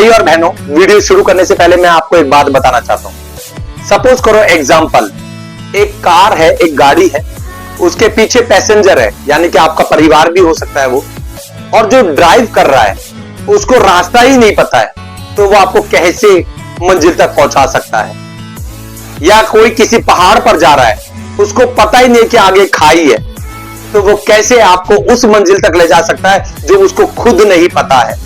भाई और बहनों, वीडियो शुरू करने से पहले मैं आपको एक बात बताना चाहता हूं। सपोज करो एग्जांपल, एक कार है, एक गाड़ी है, उसके पीछे पैसेंजर है, यानी कि आपका परिवार भी हो सकता है वो, और जो ड्राइव कर रहा है उसको रास्ता ही नहीं पता है, तो वो आपको कैसे मंजिल तक पहुंचा सकता है? या कोई किसी पहाड़ पर जा रहा है, उसको पता ही नहीं कि आगे खाई है, तो वो कैसे आपको उस मंजिल तक ले जा सकता है जो उसको खुद नहीं पता है?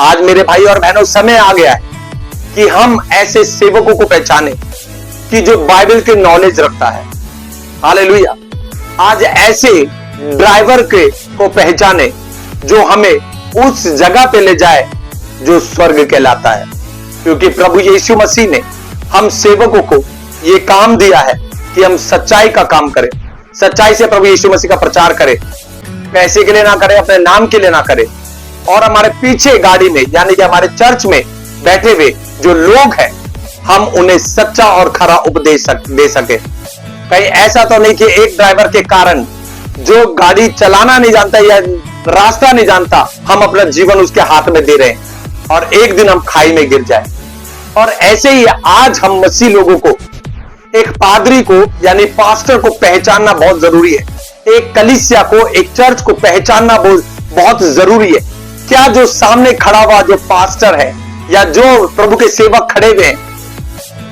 आज मेरे भाई और बहनों, समय आ गया है कि हम ऐसे सेवकों को पहचाने कि जो बाइबल की नॉलेज रखता है। हालेलुया। आज ऐसे ड्राइवर को पहचाने जो हमें उस जगह पे ले जाए जो स्वर्ग कहलाता है, क्योंकि प्रभु यीशु मसीह ने हम सेवकों को यह काम दिया है कि हम सच्चाई का काम करें, सच्चाई से प्रभु यीशु मसीह का प्रचार करें, पैसे के लिए ना करें, अपने नाम के लिए ना करें। और हमारे पीछे गाड़ी में, यानी कि हमारे चर्च में बैठे हुए जो लोग हैं, हम उन्हें सच्चा और खरा उपदेश दे सके। कहीं ऐसा तो नहीं कि एक ड्राइवर के कारण जो गाड़ी चलाना नहीं जानता या रास्ता नहीं जानता, हम अपना जीवन उसके हाथ में दे रहे हैं और एक दिन हम खाई में गिर जाए। और ऐसे ही आज हम मसीह लोगों को, एक पादरी को यानी पास्टर को पहचानना बहुत जरूरी है। एक कलीसिया को, एक चर्च को पहचानना बहुत जरूरी है। क्या जो सामने खड़ा हुआ जो पास्टर है या जो प्रभु के सेवक खड़े हुए हैं,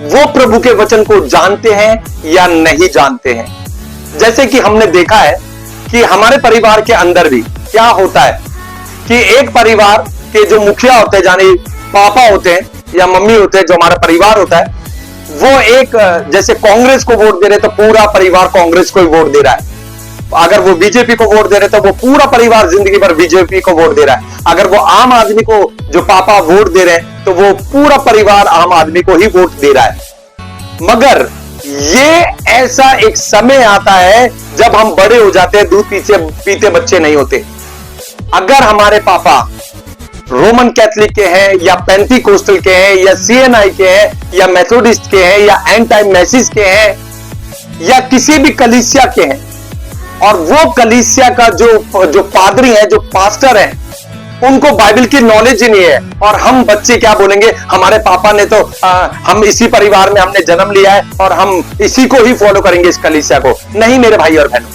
वो प्रभु के वचन को जानते हैं या नहीं जानते हैं? जैसे कि हमने देखा है कि हमारे परिवार के अंदर भी क्या होता है कि एक परिवार के जो मुखिया होते हैं, यानी पापा होते हैं या मम्मी होते हैं, जो हमारा परिवार होता है, वो एक जैसे कांग्रेस को वोट दे रहे तो पूरा परिवार कांग्रेस को ही वोट दे रहा है। अगर वो बीजेपी को वोट दे रहे तो वो पूरा परिवार जिंदगी भर बीजेपी को वोट दे रहा है। अगर वो आम आदमी को जो पापा वोट दे रहे हैं तो वो पूरा परिवार आम आदमी को ही वोट दे रहा है। मगर ये ऐसा एक समय आता है जब हम बड़े हो जाते हैं, दूध पीते बच्चे नहीं होते। अगर हमारे पापा रोमन कैथलिक के हैं या पेंटीकोस्टल के हैं या सीएनआई के हैं या मेथोडिस्ट के हैं या एंड टाइम मैसेज के हैं या किसी भी कलीसिया के हैं, और वो कलीसिया का जो पादरी है, जो पास्टर है, उनको बाइबल की नॉलेज ही नहीं है, और हम बच्चे क्या बोलेंगे, हमारे पापा ने तो हम इसी परिवार में हमने जन्म लिया है और हम इसी को ही फॉलो करेंगे, इस कलीसिया को। नहीं मेरे भाई और बहनों,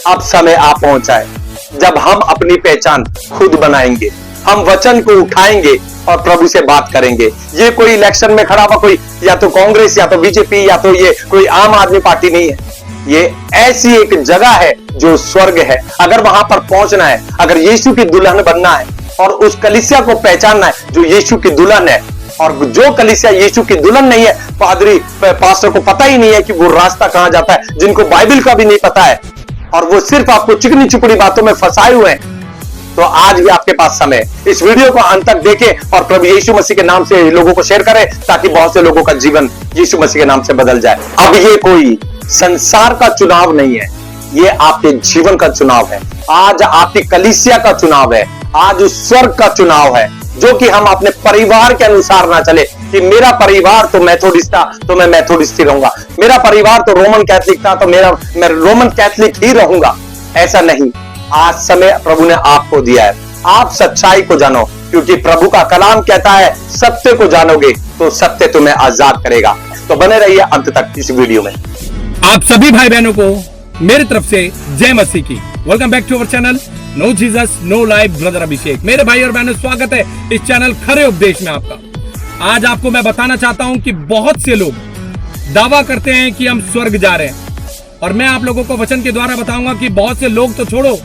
अब समय आ पहुंचा है जब हम अपनी पहचान खुद बनाएंगे। हम वचन को उठाएंगे और प्रभु से बात करेंगे। ये कोई इलेक्शन में खड़ा हुआ कोई या तो कांग्रेस या तो बीजेपी या तो ये कोई आम आदमी पार्टी नहीं है। ये ऐसी एक जगह है जो स्वर्ग है। अगर वहां पर पहुंचना है, अगर यीशु की दुल्हन बनना है और उस कलीसिया को पहचानना है जो यीशु की दुल्हन है, और जो कलीसिया यीशु की दुल्हन नहीं है, पादरी पास्टर को पता ही नहीं है कि वो रास्ता कहां जाता है, जिनको बाइबल का भी नहीं पता है, और वो सिर्फ आपको चिकनी चुपड़ी बातों में फंसाए हुए हैं, तो आज भी आपके पास समय है। इस वीडियो को अंत तक देखें और प्रभु यीशु मसीह के नाम से लोगों को शेयर करें, ताकि बहुत से लोगों का जीवन यीशु मसीह के नाम से बदल जाए। अब ये कोई संसार का चुनाव नहीं है, ये आपके जीवन का चुनाव है। आज आपकी कलीसिया का चुनाव है, आज उस स्वर्ग का चुनाव है, जो कि हम अपने परिवार के अनुसार ना चले कि मेरा परिवार तो मैथोडिस्ट था तो मैं मैथोडिस्ट ही रहूंगा, मेरा परिवार तो रोमन कैथलिक था तो मैं रोमन कैथलिक ही रहूंगा। ऐसा नहीं। आज समय प्रभु ने आपको दिया है, आप सच्चाई को जानो, क्योंकि प्रभु का कलाम कहता है सत्य को जानोगे तो सत्य तुम्हें आजाद करेगा। तो बने रहिए अंत तक इस वीडियो में। आप सभी भाई बहनों को मेरी तरफ से जय मसीह की। Welcome back to our channel no Jesus no life brother Abhishek. मेरे भाई और बहनों, स्वागत है इस चैनल खरे उपदेश में आपका। आज आपको मैं बताना चाहता हूं कि बहुत से लोग दावा करते हैं कि हम स्वर्ग जा रहे हैं, और मैं आप लोगों को वचन के द्वारा बताऊंगा कि बहुत से लोग तो छोड़ो,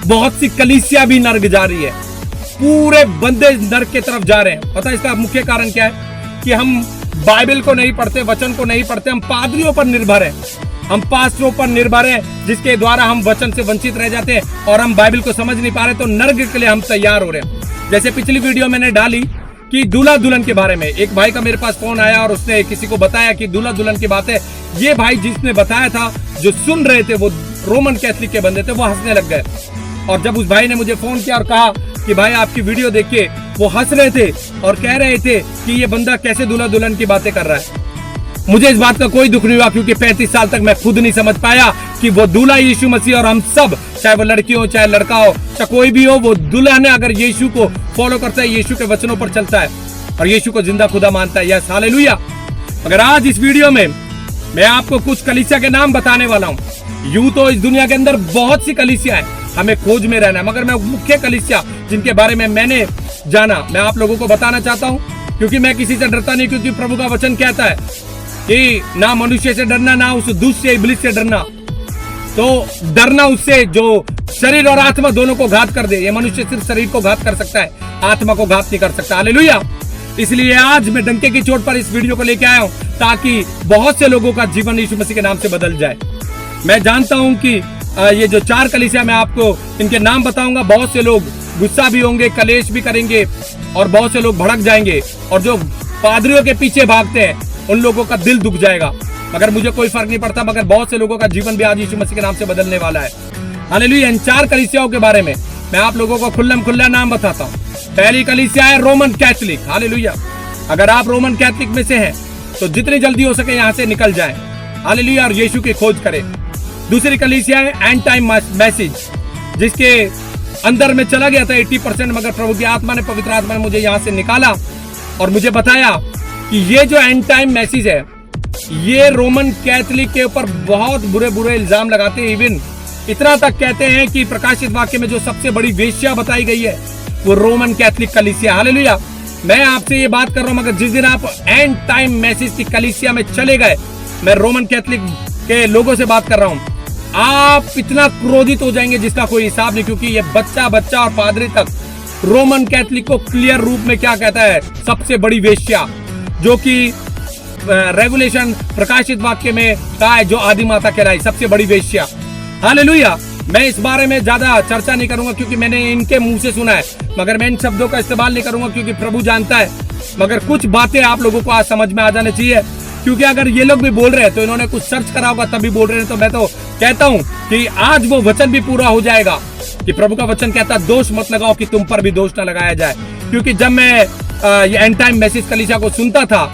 बहुत सी कलीसिया भी नर्क जा रही है, पूरे बंदे नर्क की तरफ जा रहे हैं। पता है इसका मुख्य कारण क्या है? कि हम बाइबल को नहीं पढ़ते, वचन को नहीं पढ़ते, हम पादरियों पर निर्भर हैं, हम पास्टरों पर निर्भर हैं, जिसके द्वारा हम वचन से वंचित रह जाते हैं और हम बाइबल को समझ नहीं पा रहे, तो नर्क के लिए हम तैयार हो रहे हैं। जैसे पिछली वीडियो मैंने डाली कि दूल्हा दुल्हन के बारे में, एक भाई का मेरे पास फोन आया और उसने किसी को बताया कि दूल्हा दुल्हन की बात है। ये भाई जिसने बताया था, जो सुन रहे थे, वो रोमन कैथलिक के बंदे थे, वो हंसने लग गए। और जब उस भाई ने मुझे फोन किया और कहा कि भाई आपकी वीडियो देख के वो हंस रहे थे और कह रहे थे कि ये बंदा कैसे दूल्हा दुल्हन की बातें कर रहा है, मुझे इस बात का कोई दुख नहीं हुआ, क्योंकि 35 साल तक मैं खुद नहीं समझ पाया कि वो दूल्हा यीशु मसीह और हम सब, चाहे वो लड़की हो चाहे लड़का हो चाहे कोई भी हो, वो दुल्हन है अगर यीशु को फॉलो करता है, यीशु के वचनों पर चलता है। और यीशु को जिंदा खुदा मानता है। Yes, hallelujah. मगर आज इस वीडियो में मैं आपको कुछ कलीसिया के नाम बताने वाला हूं। यूं तो इस दुनिया के अंदर बहुत सी कलीसिया है, हमें खोज में रहना है, मगर मैं मुख्य कलीसिया जिनके बारे में मैंने जाना, मैं आप लोगों को बताना चाहता हूं, क्योंकि मैं किसी से डरता नहीं, क्योंकि प्रभु का वचन कहता है कि ना मनुष्य से डरना, ना उस दुष्ट से, इब्लिस से डरना। तो डरना उससे जो शरीर और आत्मा दोनों को घात कर दे। ये मनुष्य सिर्फ शरीर को घात कर सकता है, आत्मा को घात नहीं कर सकता। हालेलुया। इसलिए आज मैं डंके की चोट पर इस वीडियो को लेके आया हूं, ताकि बहुत से लोगों का जीवन यीशु मसीह के नाम से बदल जाए। मैं जानता हूं कि ये जो 4 कलीसिया मैं आपको इनके नाम बताऊंगा, बहुत से लोग गुस्सा भी होंगे, कलेश भी करेंगे और बहुत से लोग भड़क जाएंगे, और जो पादरियों के पीछे भागते हैं उन लोगों का दिल दुख जाएगा। मगर मुझे कोई फर्क नहीं पड़ता, मगर बहुत से लोगों का जीवन भी आज यीशु मसीह के नाम से बदलने वाला है। हालेलुया। इन 4 कलीसियाओं के बारे में मैं आप लोगों को खुल्लम खुल्ला नाम बताता हूँ। पहली कलीसिया है रोमन कैथोलिक। हालेलुया। अगर आप रोमन कैथोलिक में से हैं तो जितनी जल्दी हो सके यहाँ से निकल जाएं। हालेलुया। और यीशु की खोज करें। दूसरी कलीसिया है एंड टाइम मैसेज, जिसके अंदर में चला गया था 80%, मगर प्रभु की आत्मा ने, पवित्र आत्मा ने मुझे यहाँ से निकाला और मुझे बताया कि ये जो एंड टाइम मैसेज है, ये रोमन कैथोलिक के ऊपर बहुत बुरे बुरे इल्जाम लगाते हैं। इवन इतना तक कहते हैं कि प्रकाशित वाक्य में जो सबसे बड़ी वेश्या बताई गई है वो रोमन कैथोलिक कलीसिया। हालेलुया। मैं आपसे ये बात कर रहा हूं, मगर जिस दिन आप एंड टाइम मैसेज की कलीसिया में चले गए, मैं रोमन कैथोलिक के लोगों से बात कर रहा हूं, आप इतना क्रोधित हो जाएंगे जिसका कोई हिसाब नहीं। क्योंकि ये बच्चा और पादरी तक रोमन कैथोलिक को क्लियर रूप में क्या कहता है, सबसे बड़ी वेश्या, जो कि रेगुलेशन प्रकाशित वाक्य में कहा है, जो आदि माता कहलाई, सबसे बड़ी वेश्या। हालेलुया। मैं इस बारे में ज्यादा चर्चा नहीं करूंगा क्योंकि मैंने इनके मुंह से सुना है, मगर मैं इन शब्दों का इस्तेमाल नहीं करूंगा क्योंकि प्रभु जानता है। मगर कुछ बातें आप लोगों को आज समझ में आ जानी चाहिए, क्योंकि अगर ये लोग भी बोल रहे हैं तो इन्होंने कुछ सर्च करा होगा तभी बोल रहे हैं। तो मैं तो कहता हूं कि आज वो वचन भी पूरा हो जाएगा कि प्रभु का वचन कहता है, दोष मत लगाओ कि तुम पर भी दोष न लगाया जाए। क्योंकि जब मैं ये एंड टाइम मैसेज कलीसिया को सुनता था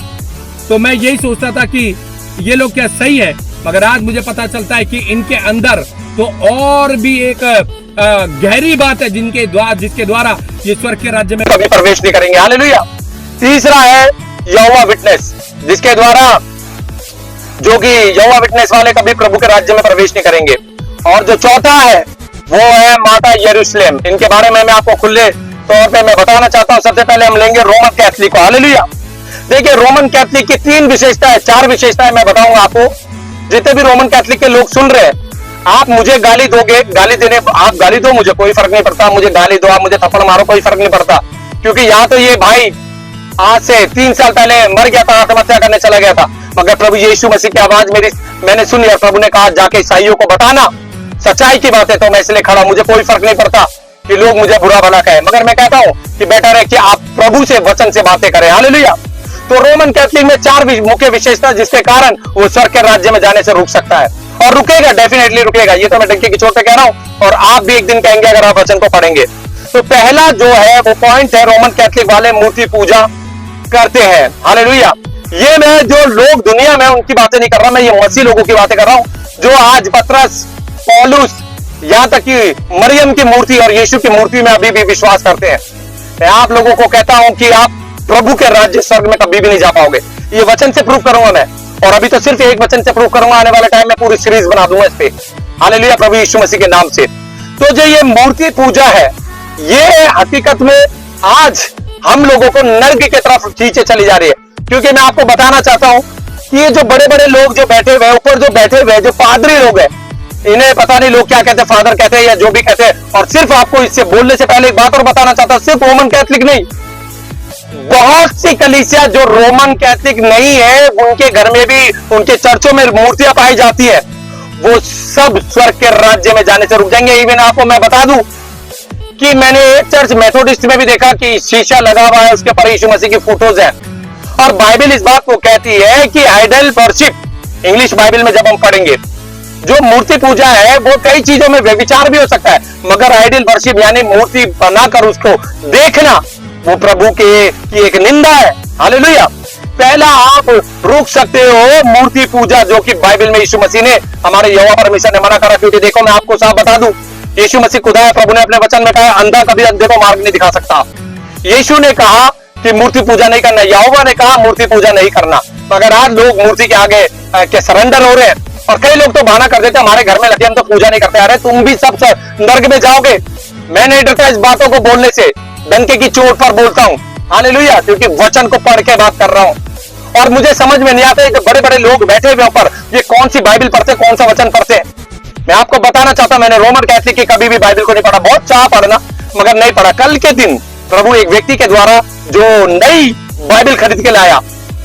तो मैं यही सोचता था कि ये लोग क्या सही है, मगर आज मुझे पता चलता है कि इनके अंदर तो और भी एक गहरी बात है जिसके द्वारा ये स्वर्ग के राज्य में कभी प्रवेश नहीं करेंगे। हालेलुया। तीसरा है यहोवा विटनेस, जिसके द्वारा जो कि यहोवा विटनेस वाले कभी प्रभु के राज्य में प्रवेश नहीं करेंगे। और जो चौथा है वो है माता यरूशलेम। इनके बारे में मैं आपको खुले तौर पे मैं बताना चाहता हूं। सबसे पहले हम लेंगे रोमन कैथोलिक को। हालेलुया। देखिए, रोमन कैथोलिक की 3 विशेषताएं, 4 विशेषताएं मैं बताऊंगा आपको। जितने भी रोमन कैथोलिक के लोग सुन रहे हैं, आप मुझे गाली दोगे, गाली देने आप गाली दो, मुझे कोई फर्क नहीं पड़ता। मुझे गाली दो, आप मुझे थप्पड़ मारो, कोई फर्क नहीं पड़ता। क्योंकि यहाँ तो ये भाई आज से 3 साल पहले मर गया था, आत्महत्या करने चला गया था, मगर प्रभु यीशु मसीह की आवाज मैंने सुनी और प्रभु ने कहा जाके ईसाइयों को बताना सच्चाई की बात है। तो मैं इसलिए खड़ा, मुझे कोई फर्क नहीं पड़ता कि लोग मुझे बुरा भला कहें, मगर मैं कहता हूं कि बेटर है कि आप प्रभु से, वचन से बातें करें। हालेलुया। तो रोमन कैथोलिक में 4 मुख्य विशेषता जिसके कारण वो स्वर्ग के राज्य में जाने से रुक सकता है, और रुकेगा, डेफिनेटली रुकेगा। ये तो मैं डंके की चोट पे कह रहा हूं, और आप भी एक दिन कहेंगे अगर आप वचन को पढ़ेंगे। तो पहला जो है वो पॉइंट है, रोमन कैथोलिक वाले मूर्ति पूजा करते हैं। हालेलुया। ये मैं जो लोग दुनिया में उनकी बातें नहीं कर रहा, मैं ये मसीह लोगों की बातें कर रहा हूं, जो आज पतरस, पौलुस, यहां तक कि मरियम की मूर्ति और यीशु की मूर्ति में अभी भी विश्वास करते हैं। मैं आप लोगों को कहता हूं कि आप प्रभु के राज्य स्वर्ग में कभी भी नहीं जा पाओगे। ये वचन से प्रूव करूंगा मैं, और अभी तो सिर्फ एक वचन से प्रूव करूंगा, आने वाले टाइम में पूरी सीरीज बना दूंगा इस पे। हालेलुया। प्रभु यीशु मसीह के नाम से। तो जो ये मूर्ति पूजा है, ये हकीकत में आज हम लोगों को नर्क की तरफ खींचे चली जा रही है। क्योंकि मैं आपको बताना चाहता हूं कि ये जो बड़े बड़े लोग जो बैठे हुए ऊपर, जो बैठे हुए जो पादरी लोग हैं, इन्हें पता नहीं लोग क्या कहते हैं, फादर कहते हैं या जो भी कहते हैं। और सिर्फ आपको इससे बोलने से पहले एक बात और बताना चाहता हूं, सिर्फ रोमन कैथोलिक नहीं, बहुत सी कलीसिया जो रोमन कैथोलिक नहीं है, उनके घर में भी, उनके चर्चों में मूर्तियां पाई जाती है, वो सब स्वर्ग के राज्य में जाने से रुक जाएंगे। इवन आपको मैं बता दूं कि मैंने एक चर्च मेथोडिस्ट में भी देखा कि शीशा लगा हुआ है, उसके पर यीशु मसीह की फोटोज है। और बाइबल इस बात को कहती है कि आइडल वर्शिप, इंग्लिश बाइबल में जब हम पढ़ेंगे, जो मूर्ति पूजा है वो कई चीजों में व्यभिचार भी हो सकता है, मगर आइडल वर्शिप यानी मूर्ति बनाकर उसको देखना, वो प्रभु की एक निंदा है। हालेलुया। पहला आप रुक सकते हो मूर्ति पूजा, जो कि बाइबल में यीशु मसीह ने, हमारे यहोवा परमेश्वर ने मना करा। क्योंकि देखो, मैं आपको साफ बता दूं, यीशु मसीह खुदा है। प्रभु ने अपने वचन में कहा, अंधा कभी अंधे को मार्ग नहीं दिखा सकता। यीशु ने कहा कि मूर्ति पूजा नहीं करना। यहोवा ने कहा मूर्ति पूजा नहीं करना, मगर आज लोग मूर्ति के आगे के सरेंडर हो रहे हैं। और कई लोग तो बहाना कर देते हमारे घर में लगे हम तो पूजा नहीं करते। अरे तुम भी सब नर्क में जाओगे। मैं नहीं डरता इस बातों को बोलने से, डंके की चोट पर बोलता हूं, हालेलुया, क्योंकि वचन को पढ़ के बात कर रहा हूं। और मुझे समझ में नहीं आता कि बड़े बड़े लोग बैठे हुए ऊपर ये कौन सी बाइबल पढ़ते, कौन सा वचन पढ़ते। मैं आपको बताना चाहता हूं, मैंने रोमन कैथलिक की कभी भी बाइबल को नहीं पढ़ा, बहुत चाह पढ़ना मगर नहीं पढ़ा। कल के दिन प्रभु एक व्यक्ति के द्वारा जो नई बाइबल खरीद के लाया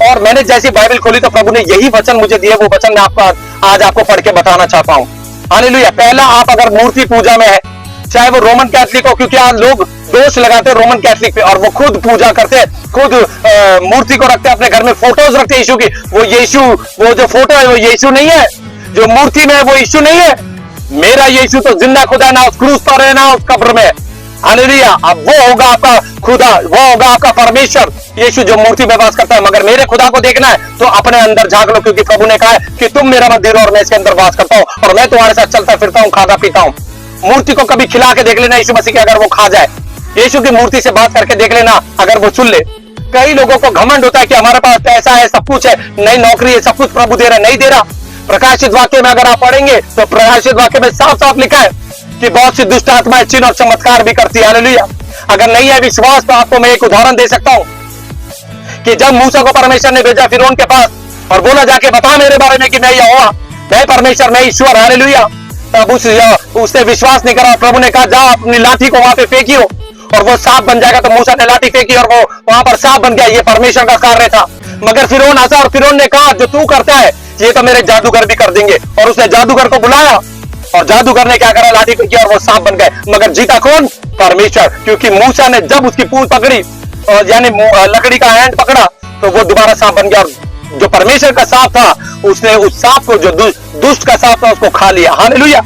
और मैंने जैसी बाइबल खोली तो प्रभु ने यही वचन मुझे दिए। वो वचन मैं आपको आज आपको पढ़ के बताना चाहता हूं। हालेलुया। पहला, आप अगर मूर्ति पूजा में है, चाहे वो रोमन कैथलिक हो, क्योंकि आज लोग दोष लगाते हैं रोमन कैथलिक पे और वो खुद पूजा करते हैं, खुद मूर्ति को रखते हैं अपने घर में, फोटोज रखते हैं यीशु की। वो यीशु, वो जो फोटो है वो यीशु नहीं है, जो मूर्ति में है वो यीशु नहीं है। मेरा यीशु तो जिंदा खुदा, ना उस क्रूस पर है ना उस कब्र में। हालेलुया। अब वो होगा आपका खुदा, वो होगा आपका परमेश्वर, यीशु जो मूर्ति में वास करता है। मगर मेरे खुदा को देखना है तो अपने अंदर झांक लो, क्योंकि प्रभु ने कहा है कि तुम मेरा मंदिर हो और मैं इसके अंदर वास करता हूं और मैं तुम्हारे साथ चलता फिरता हूं, खाता पीता हूं। मूर्ति को कभी खिला के देख लेना यीशु मसीह की, अगर वो खा जाए। यीशु की मूर्ति से बात करके देख लेना, अगर वो सुन ले। कई लोगों को घमंड होता है कि हमारे पास पैसा है, सब कुछ है, नई नौकरी है, सब कुछ प्रभु दे रहा है, नहीं दे रहा। प्रकाशित वाक्य में अगर आप पढ़ेंगे तो प्रकाशित वाक्य में साफ साफ लिखा है कि बहुत सी दुष्ट आत्माएं चिन्ह और चमत्कार भी करती है। हालेलुया। अगर नहीं है विश्वास तो आपको मैं एक उदाहरण दे सकता हूं कि जब मूसा को परमेश्वर ने भेजा फिरौन के पास और बोला जाके बता मेरे बारे में कि मैं यहोवा, मैं परमेश्वर, मैं ईश्वर। हालेलुया। तब उसने विश्वास नहीं करा। प्रभु ने कहा जा अपनी लाठी को वहां पे फेंकियो और वो सांप बन जाएगा। तो मूसा ने लाठी फेंकी और वो वहां पर सांप बन गया। ये परमेश्वर का कार्य था। मगर फिरौन हंसा और फिरौन ने कहा जो तू करता है ये तो मेरे जादूगर भी कर देंगे। और उसने जादूगर को बुलाया और जादूगर ने क्या करा, लाठी फेंकी और वो सांप बन गए। मगर जीता कौन? परमेश्वर। क्योंकि मूसा ने जब उसकी पूंछ पकड़ी और यानी लकड़ी का हैंड पकड़ा तो वो दोबारा सांप बन गया। और जो परमेश्वर का सांप था उसने उस सांप को, जो दुष्ट का सांप था, उसको खा लिया। हालेलुया।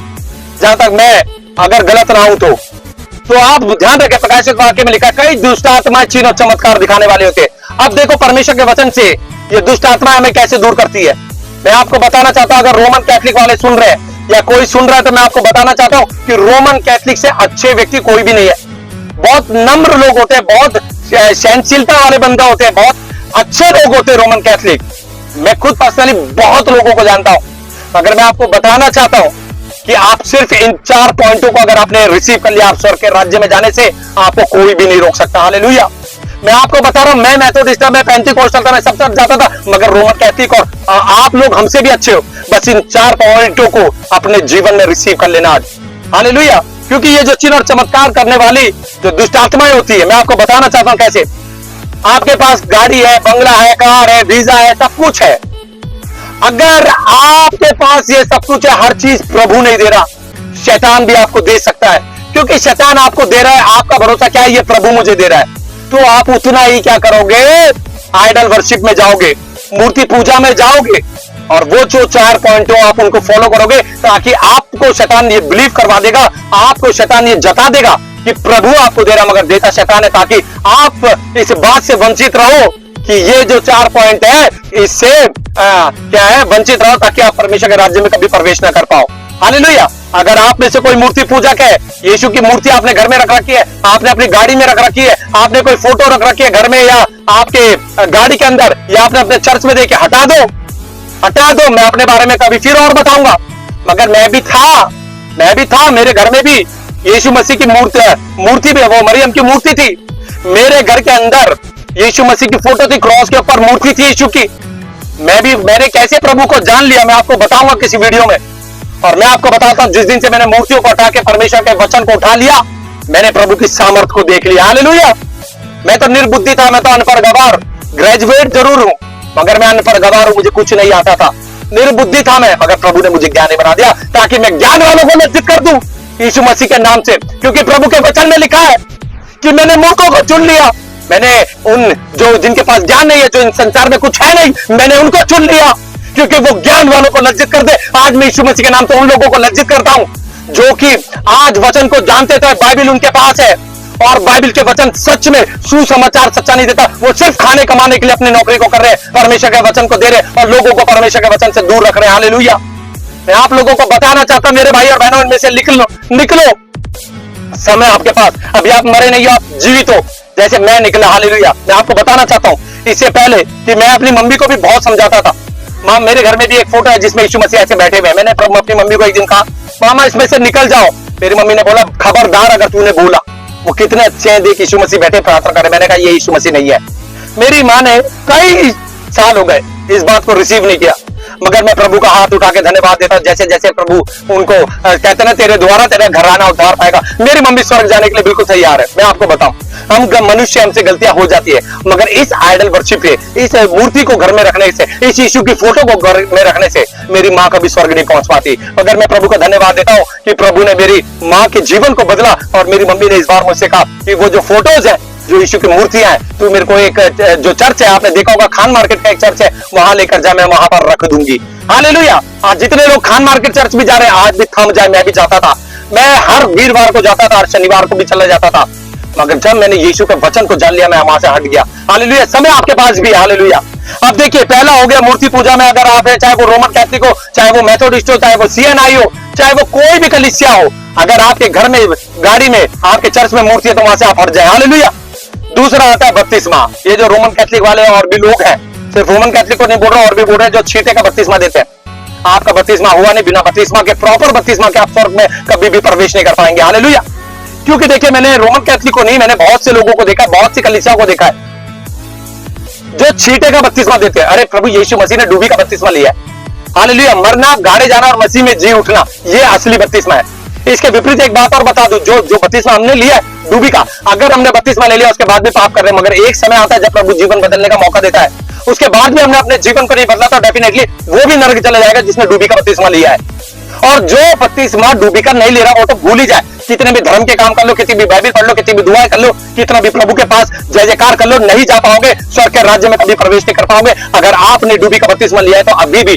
जहां तक मैं अगर गलत ना हूं तो आप ध्यान रखें, प्रकाशित वाक्य में लिखा कई दुष्ट आत्माएं चिन्ह और चमत्कार दिखाने वाले होते। अब देखो परमेश्वर के वचन से ये दुष्ट आत्माएं हमें कैसे दूर करती है। मैं आपको बताना चाहता हूं, अगर रोमन कैथलिक वाले सुन रहे हैं या कोई सुन रहा है तो मैं आपको बताना चाहता हूं कि रोमन कैथलिक से अच्छे व्यक्ति कोई भी नहीं है। बहुत नम्र लोग होते हैं, बहुत सहनशीलता वाले बंदा होते हैं, बहुत अच्छे लोग होते हैं रोमन कैथलिक। मैं खुद पर्सनली बहुत लोगों को जानता हूं। अगर मैं आपको बताना चाहता हूं कि आप सिर्फ इन 4 पॉइंटों को अगर आपने रिसीव कर लिया, आप स्वर्ग के राज्य में जाने से आपको कोई भी नहीं रोक सकता। हालेलुया। मैं आपको बता रहा हूं, मैं मेथोडिस्ट था, मैं पेंटिकोस्टल था, मैं सब तरफ जाता था, मगर रोमन कैथलिक और आप लोग हमसे भी अच्छे हो। बस इन 4 पॉइंटों को अपने जीवन में रिसीव कर लेना आज। हालेलुया। क्योंकि ये जो चिन्ह और चमत्कार करने वाली जो दुष्ट आत्माएं होती है, मैं आपको बताना चाहता हूं कैसे। आपके पास गाड़ी है, बंगला है, कार है, वीजा है, सब कुछ है। अगर आपके पास ये सब कुछ है, हर चीज प्रभु नहीं दे रहा, शैतान भी आपको दे सकता है। क्योंकि शैतान आपको दे रहा है, आपका भरोसा क्या है, ये प्रभु मुझे दे रहा है। तो आप उतना ही क्या करोगे, आइडल वर्शिप में जाओगे, मूर्ति पूजा में जाओगे और वो जो 4 पॉइंट हो आप उनको फॉलो करोगे, ताकि आपको शैतान ये बिलीव करवा देगा, आपको शैतान ये जता देगा कि प्रभु आपको दे रहा, मगर देता शैतान है, ताकि आप इस बात से वंचित रहो कि ये जो 4 पॉइंट है इससे क्या है, वंचित रहो, ताकि आप परमेश्वर के राज्य में कभी प्रवेश ना कर पाओ। हालेलुया। अगर आप में से कोई मूर्ति पूजक है, यीशु की मूर्ति आपने घर में रख रखी है, आपने अपनी गाड़ी में रख रखी है, आपने कोई फोटो रख रखी है घर में या आपके गाड़ी के अंदर, या आपने अपने चर्च में देखे, हटा दो, हटा दो। मैं अपने बारे में कभी फिर और बताऊंगा, मगर मैं भी था, मेरे घर में भी यीशु मसीह की मूर्ति भी, वो मरियम की मूर्ति थी। मेरे घर के अंदर यीशु मसीह की फोटो थी, क्रॉस के ऊपर मूर्ति थी यीशु की। मैंने कैसे प्रभु को जान लिया, मैं आपको बताऊंगा किसी वीडियो में। और मैं आपको बताता हूं, जिस दिन से मैंने मूर्तियों को हटा के परमेश्वर के वचन को उठा लिया, मैंने प्रभु की सामर्थ को देख लिया। हालेलुया। मैं तो निर्बुद्धि था, मैं तो अनपढ़ गवार, ग्रेजुएट जरूर हूं मगर मैं अनपढ़ गवार हूं, मुझे कुछ नहीं आता था, निर्बुद्धि था मैं, मगर प्रभु ने मुझे ज्ञानी बना दिया ताकि मैं ज्ञान वालों को लज्जित कर दूं यीशु मसीह के नाम से। क्योंकि प्रभु के वचन में लिखा है कि मैंने मूर्खों को चुन लिया, मैंने उन जो जिनके पास ज्ञान नहीं है, जो इन संसार में कुछ है नहीं, मैंने उनको चुन लिया क्योंकि वो ज्ञान वालों को लज्जित कर दे। आज मैं यीशु मसीह के नाम से उन लोगों को लज्जित करता हूं जो कि आज वचन को जानते थे, बाइबल उनके पास है और बाइबल के वचन सच में सुसमाचार सच्चा नहीं देता, वो सिर्फ खाने कमाने के लिए अपनी नौकरी को कर रहे हैं, परमेश्वर के वचन को दे रहे और लोगों को परमेश्वर के वचन से दूर रख रहे हैं। हालेलुया। मैं आप लोगों को बताना चाहता हूं, मेरे भाई और बहनों, इनमें से निकलो। समय आपके पास, अभी आप मरे नहीं हो, आप जीवित हो। जैसे मैं निकला, हालेलुया। मैं आपको बताना चाहता हूँ इससे पहले कि मैं अपनी मम्मी को भी बहुत समझाता था। माँ, मेरे घर में भी एक फोटो है जिसमें यीशु मसीह ऐसे बैठे हुए हैं। मैंने अपनी मम्मी को एक दिन कहा, मामा इसमें से निकल जाओ। मेरी मम्मी ने बोला, खबरदार अगर तूने बोला। वो कितने अच्छे हैं, देख यीशु मसीह बैठे प्रार्थना कर रहे। मैंने कहा ये यीशु मसीह नहीं है। मेरी माँ ने कई साल हो गए इस बात को रिसीव नहीं किया, मगर मैं प्रभु का हाथ उठा के धन्यवाद देता। जैसे जैसे प्रभु उनको कहते ना, तेरे द्वारा तेरा घराना उद्धार पाएगा। मेरी मम्मी स्वर्ग जाने के लिए बिल्कुल तैयार है। मैं आपको बताऊं, हम मनुष्य, हमसे गलतियां हो जाती है, मगर इस आइडल वर्शिप पे, इस मूर्ति को घर में रखने से, इस यीशु की फोटो को घर में रखने से मेरी माँ कभी स्वर्ग नहीं पहुंच पाती। मगर मैं प्रभु का धन्यवाद देता हूँ कि प्रभु ने मेरी माँ के जीवन को बदला। और मेरी मम्मी ने इस बार मुझसे कहा कि वो जो फोटोज है, जो यीशु की मूर्तियां हैं, तू मेरे को एक जो चर्च है, आपने देखा होगा खान मार्केट का एक चर्च है, वहां लेकर जा, मैं वहां पर रख दूंगी। हालेलुया। आज जितने लोग खान मार्केट चर्च भी जा रहे हैं, आज भी थम जाए। मैं भी जाता था, मैं हर वीरवार को जाता था, हर शनिवार को भी चला जाता था, मगर जब मैंने यीशु के वचन को जान लिया, मैं वहां से हट गया। हालेलुया। समय आपके पास भी है। हालेलुया। अब देखिए, पहला हो गया मूर्ति पूजा में। अगर आप है, चाहे वो रोमन कैथलिक हो, चाहे वो मेथोडिस्ट हो, चाहे वो CNI हो, चाहे वो कोई भी कलीसिया हो, अगर आपके घर में, गाड़ी में, आपके चर्च में मूर्ति है, तो वहां से आप हट जाए। हालेलुया। दूसरा आता है बपतिस्मा। ये जो रोमन कैथलिक वाले और भी लोग हैं, सिर्फ रोमन कैथलिक को नहीं बोल रहा, और भी बोल रहे हैं, जो छींटे का बपतिस्मा देते हैं। आपका बपतिस्मा हुआ नहीं। बिना बपतिस्मा के, प्रॉपर बपतिस्मा के, आप स्वर्ग में कभी भी प्रवेश नहीं कर पाएंगे। हालेलुया। क्योंकि देखिए, मैंने रोमन कैथलिक को नहीं, मैंने बहुत से लोगों को देखा है, बहुत सी कलीसियाओं को देखा है जो छींटे का बपतिस्मा देते हैं। अरे प्रभु यीशु मसीह ने डूबी का बपतिस्मा लिया है। हालेलुया। मरना, गाड़े जाना और मसीह में जी उठना, ये असली बपतिस्मा है। इसके विपरीत एक बात और बता दूं, जो बपतिस्मा हमने लिया है डूबी का, अगर हमने बपतिस्मा ले लिया, उसके बाद भी पाप कर रहे हैं, मगर एक समय आता है जब प्रभु जीवन बदलने का मौका देता है, उसके बाद भी हमने अपने जीवन को नहीं बदला, तो डेफिनेटली वो भी नरक चला जाएगा जिसने डूबी का बपतिस्मा लिया है। और जो बपतिस्मा डूबी का नहीं ले रहा, वो तो भूल ही जाए। कितने भी धर्म के काम कर लो, कितनी भी बाइबल पढ़ लो, कितनी भी दुआएं कर लो, कितना भी प्रभु के पास जय जयकार कर लो, नहीं जा पाओगे स्वर्ग के राज्य में, कभी प्रवेश नहीं कर पाओगे। अगर आपने डूबी का बपतिस्मा लिया है तो अभी भी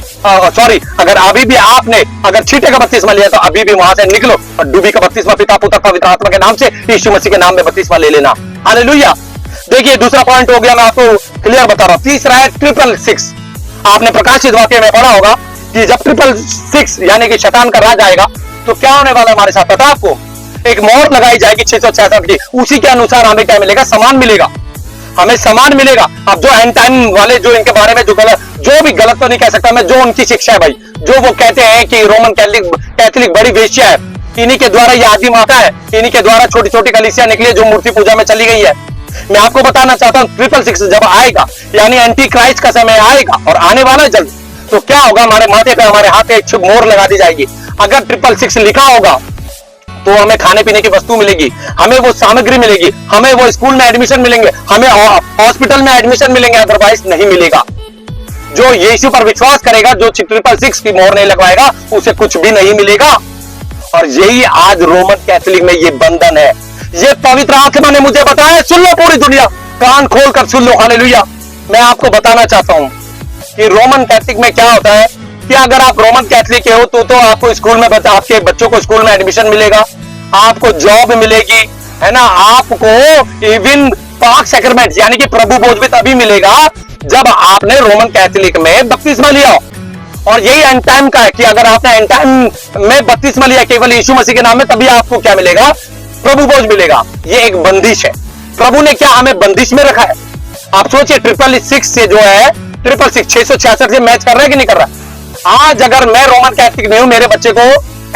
अगर छींटे का बपतिस्मा लिया है तो अभी भी वहां से निकलो और डूबी का बपतिस्मा पिता, पुत्र, पवित्र आत्मा के नाम से, यीशु मसीह के नाम में बपतिस्मा ले लेना। हालेलुया। देखिए, दूसरा पॉइंट हो गया, मैं आपको क्लियर बता रहा हूं। तीसरा है 666। आपने प्रकाशित वाक्य में पढ़ा होगा कि जब 666 यानी कि शैतान का राज आएगा, तो क्या होने वाला हमारे साथ पता है आपको? एक मोहर लगाई जाएगी 666 की। उसी के अनुसार हमें क्या मिलेगा? सामान मिलेगा। हमें सामान मिलेगा। अब जो एंड टाइम वाले, जो इनके बारे में जो भी गलत तो नहीं कह सकता मैं, जो उनकी शिक्षा है भाई, जो वो कहते हैं कि रोमन कैथलिक बड़ी वेश्या है, इन्हीं के द्वारा ये आदि माता है, इन्हीं के द्वारा छोटी छोटी कलीसिया निकली जो मूर्ति पूजा में चली गई है। मैं आपको बताना चाहता हूं, 666 जब आएगा, यानी एंटी क्राइस्ट का समय आएगा और आने वाला है जल्द, तो क्या होगा? हमारे माथे पे, हमारे हाथ पे एक मोहर लगा दी जाएगी। अगर 666 लिखा होगा तो हमें खाने पीने की वस्तु मिलेगी, हमें वो सामग्री मिलेगी, हमें वो स्कूल में एडमिशन मिलेंगे, हमें हॉस्पिटल में एडमिशन मिलेंगे, अदरवाइज नहीं मिलेगा। जो यीशु पर विश्वास करेगा, जो 666 की मोहर नहीं लगवाएगा, उसे कुछ भी नहीं मिलेगा। और यही आज रोमन कैथलिक में ये बंधन है। ये पवित्र आत्मा ने मुझे बताया। सुन लो पूरी दुनिया, कान खोल कर सुन लो। हालेलुया। मैं आपको बताना चाहता हूं कि रोमन कैथलिक में क्या होता है कि अगर आप रोमन कैथलिक के हो तो आपको स्कूल में, आपके बच्चों को स्कूल में एडमिशन मिलेगा, आपको जॉब मिलेगी, है ना, आपको इवन पाक सैक्रामेंट यानी कि प्रभु भोज भी तभी मिलेगा जब आपने रोमन कैथलिक में बपतिस्मा लिया। और यही एंड टाइम का है कि अगर आपने एंड टाइम में बपतिस्मा लिया केवल यीशु मसीह के नाम में, तभी आपको क्या मिलेगा? प्रभु भोज मिलेगा। ये एक बंदिश है। प्रभु ने क्या हमें बंदिश में रखा है? आप सोचिए, 666 से जो है 666 से मैच कर रहा है कि नहीं कर रहा? आज अगर मैं रोमन कैथलिक नहीं हूं, मेरे बच्चे को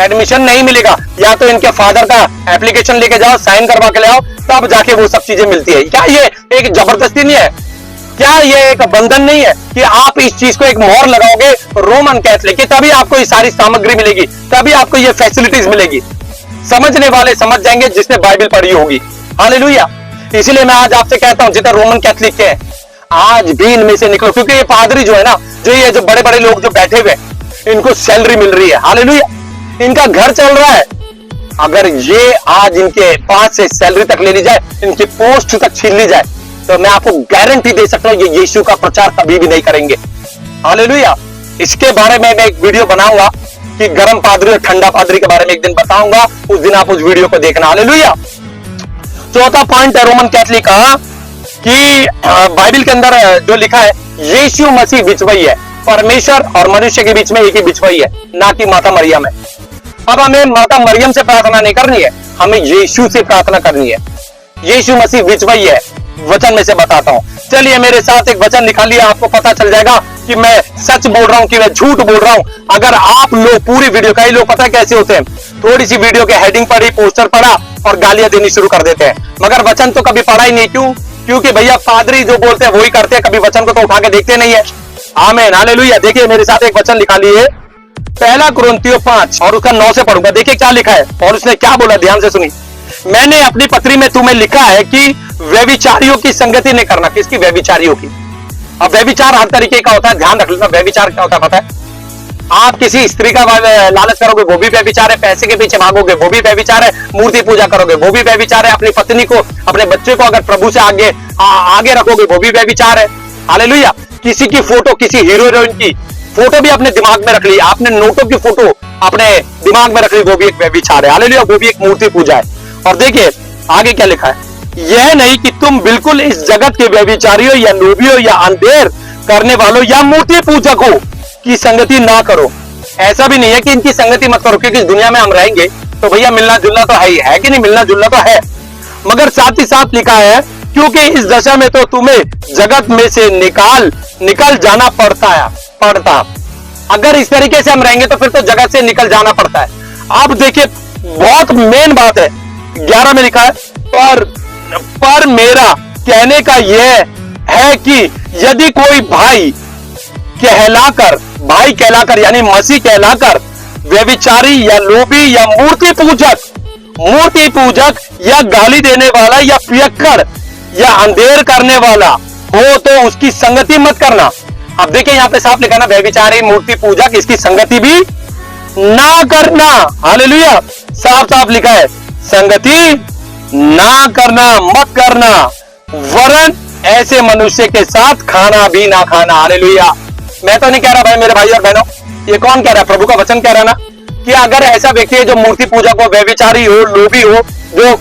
एडमिशन नहीं मिलेगा, या तो इनके फादर का एप्लीकेशन लेके जाओ, साइन करवा के ले आओ, तब जाके वो सब चीजें मिलती है। क्या ये एक जबरदस्ती नहीं है? क्या ये एक बंधन नहीं है कि आप इस चीज को एक मोहर लगाओगे रोमन कैथलिक की, तभी आपको ये सारी सामग्री मिलेगी, तभी आपको ये फैसिलिटीज मिलेगी? समझने वाले समझ जाएंगे जिसने बाइबल पढ़ी होगी। हालेलुया। इसलिए मैं आज आपसे कहता हूं, जितने रोमन कैथलिक के हैं, आज भी इनमें से निकलो, क्योंकि ये पादरी जो है ना, जो बड़े बड़े लोग जो बैठे हुए, इनको सैलरी मिल रही है। हालेलुया। इनका घर चल रहा है। अगर ये आज इनके पास से सैलरी तक ले ली जाए, इनकी पोस्ट तक छीन ली जाए, तो मैं आपको गारंटी दे सकता हूं, ये यीशु का प्रचार कभी भी नहीं करेंगे। हालेलुया। इसके बारे में मैं एक वीडियो बनाऊंगा कि गर्म पादरी और ठंडा पादरी के बारे में एक दिन बताऊंगा, उस दिन आप उस वीडियो को देखना। हालेलुया। चौथा पॉइंट है रोमन कैथलिक का कि बाइबल के अंदर जो लिखा है, यीशु मसीह बिचवई है, परमेश्वर और मनुष्य के बीच में एक ही बिचवई है, ना कि माता मरियम है। अब हमें माता मरियम से प्रार्थना नहीं करनी है, हमें यीशु से प्रार्थना करनी है। यीशु मसीह बीच वही है, वचन में से बताता हूं। चलिए मेरे साथ एक वचन निकालिए, आपको पता चल जाएगा कि मैं सच बोल रहा हूं कि मैं झूठ बोल रहा हूं। अगर आप लोग पूरी वीडियो, कई लोग पता है कैसे होते हैं, थोड़ी सी वीडियो के हेडिंग पढ़ी, पोस्टर पढ़ा और गालियां देनी शुरू कर देते हैं, मगर वचन तो कभी पढ़ा ही नहीं। क्यों? क्योंकि भैया पादरी जो बोलते हैं वही करते हैं, कभी वचन को तो उठा के देखते नहीं है। आमीन, हालेलुया। देखिए मेरे साथ एक वचन निकालिए, पहला कुरिन्थियों 5 और उसका 9 से पढ़ूंगा। देखिए क्या लिखा है और उसने क्या बोला, ध्यान से सुनिए। मैंने अपनी पत्री में तुम्हें लिखा है कि व्यभिचारियों की संगति नहीं करना। किसकी? व्यभिचारियों की। अब व्यभिचार हर तरीके का होता है, ध्यान रख लेना। व्यभिचार क्या होता है पता है? आप किसी स्त्री का लालच करोगे वो भी व्यभिचार है, पैसे के पीछे भागोगे वो भी व्यभिचार है, मूर्ति पूजा करोगे वो भी व्यभिचार है, अपनी पत्नी को, अपने बच्चे को अगर प्रभु से आगे रखोगे वो भी व्यभिचार है। हालेलुया। किसी की फोटो, किसी हीरो हीरोइन की फोटो भी अपने दिमाग में रख ली, आपने नोटों की फोटो अपने दिमाग में रख ली, वो भी एक व्यभिचार है। हालेलुया, वो भी एक मूर्ति पूजा है। और देखिए आगे क्या लिखा है, यह नहीं कि तुम बिल्कुल इस जगत के व्यभिचारियों या लोभियों या अंधेर करने वालों या मूर्ति पूजकों की संगति ना करो। ऐसा भी नहीं है कि इनकी संगति मत करो, क्योंकि इस दुनिया में हम रहेंगे तो भैया मिलना जुलना तो है कि नहीं? मिलना जुलना तो है, मगर साथ ही साथ लिखा है क्योंकि इस दशा में तो तुम्हें जगत में से निकल जाना पड़ता। अगर इस तरीके से हम रहेंगे तो फिर तो जगत से निकल जाना पड़ता है। अब देखिए बहुत मेन बात है, 11 में लिखा है, पर मेरा कहने का यह है कि यदि कोई भाई कहलाकर यानी मसीह कहलाकर व्यभिचारी या लोभी या मूर्ति पूजक या गाली देने वाला या पियक्कड़ या अंधेर करने वाला हो तो उसकी संगति मत करना। अब देखिए यहां पे साफ लिखा ना, व्यभिचारी, मूर्ति पूजक, इसकी संगति भी ना करना। हालेलुया, साफ साफ लिखा है, संगति ना करना, मत करना, वरन ऐसे मनुष्य के साथ खाना भी ना खाना। हालेलुया। मैं तो नहीं कह रहा भाई, मेरे भाई और बहनों, ये कौन कह रहा है? प्रभु का वचन कह रहा है ना कि अगर ऐसा व्यक्ति है जो मूर्ति पूजक हो, व्यभिचारी हो, लोभी हो, जो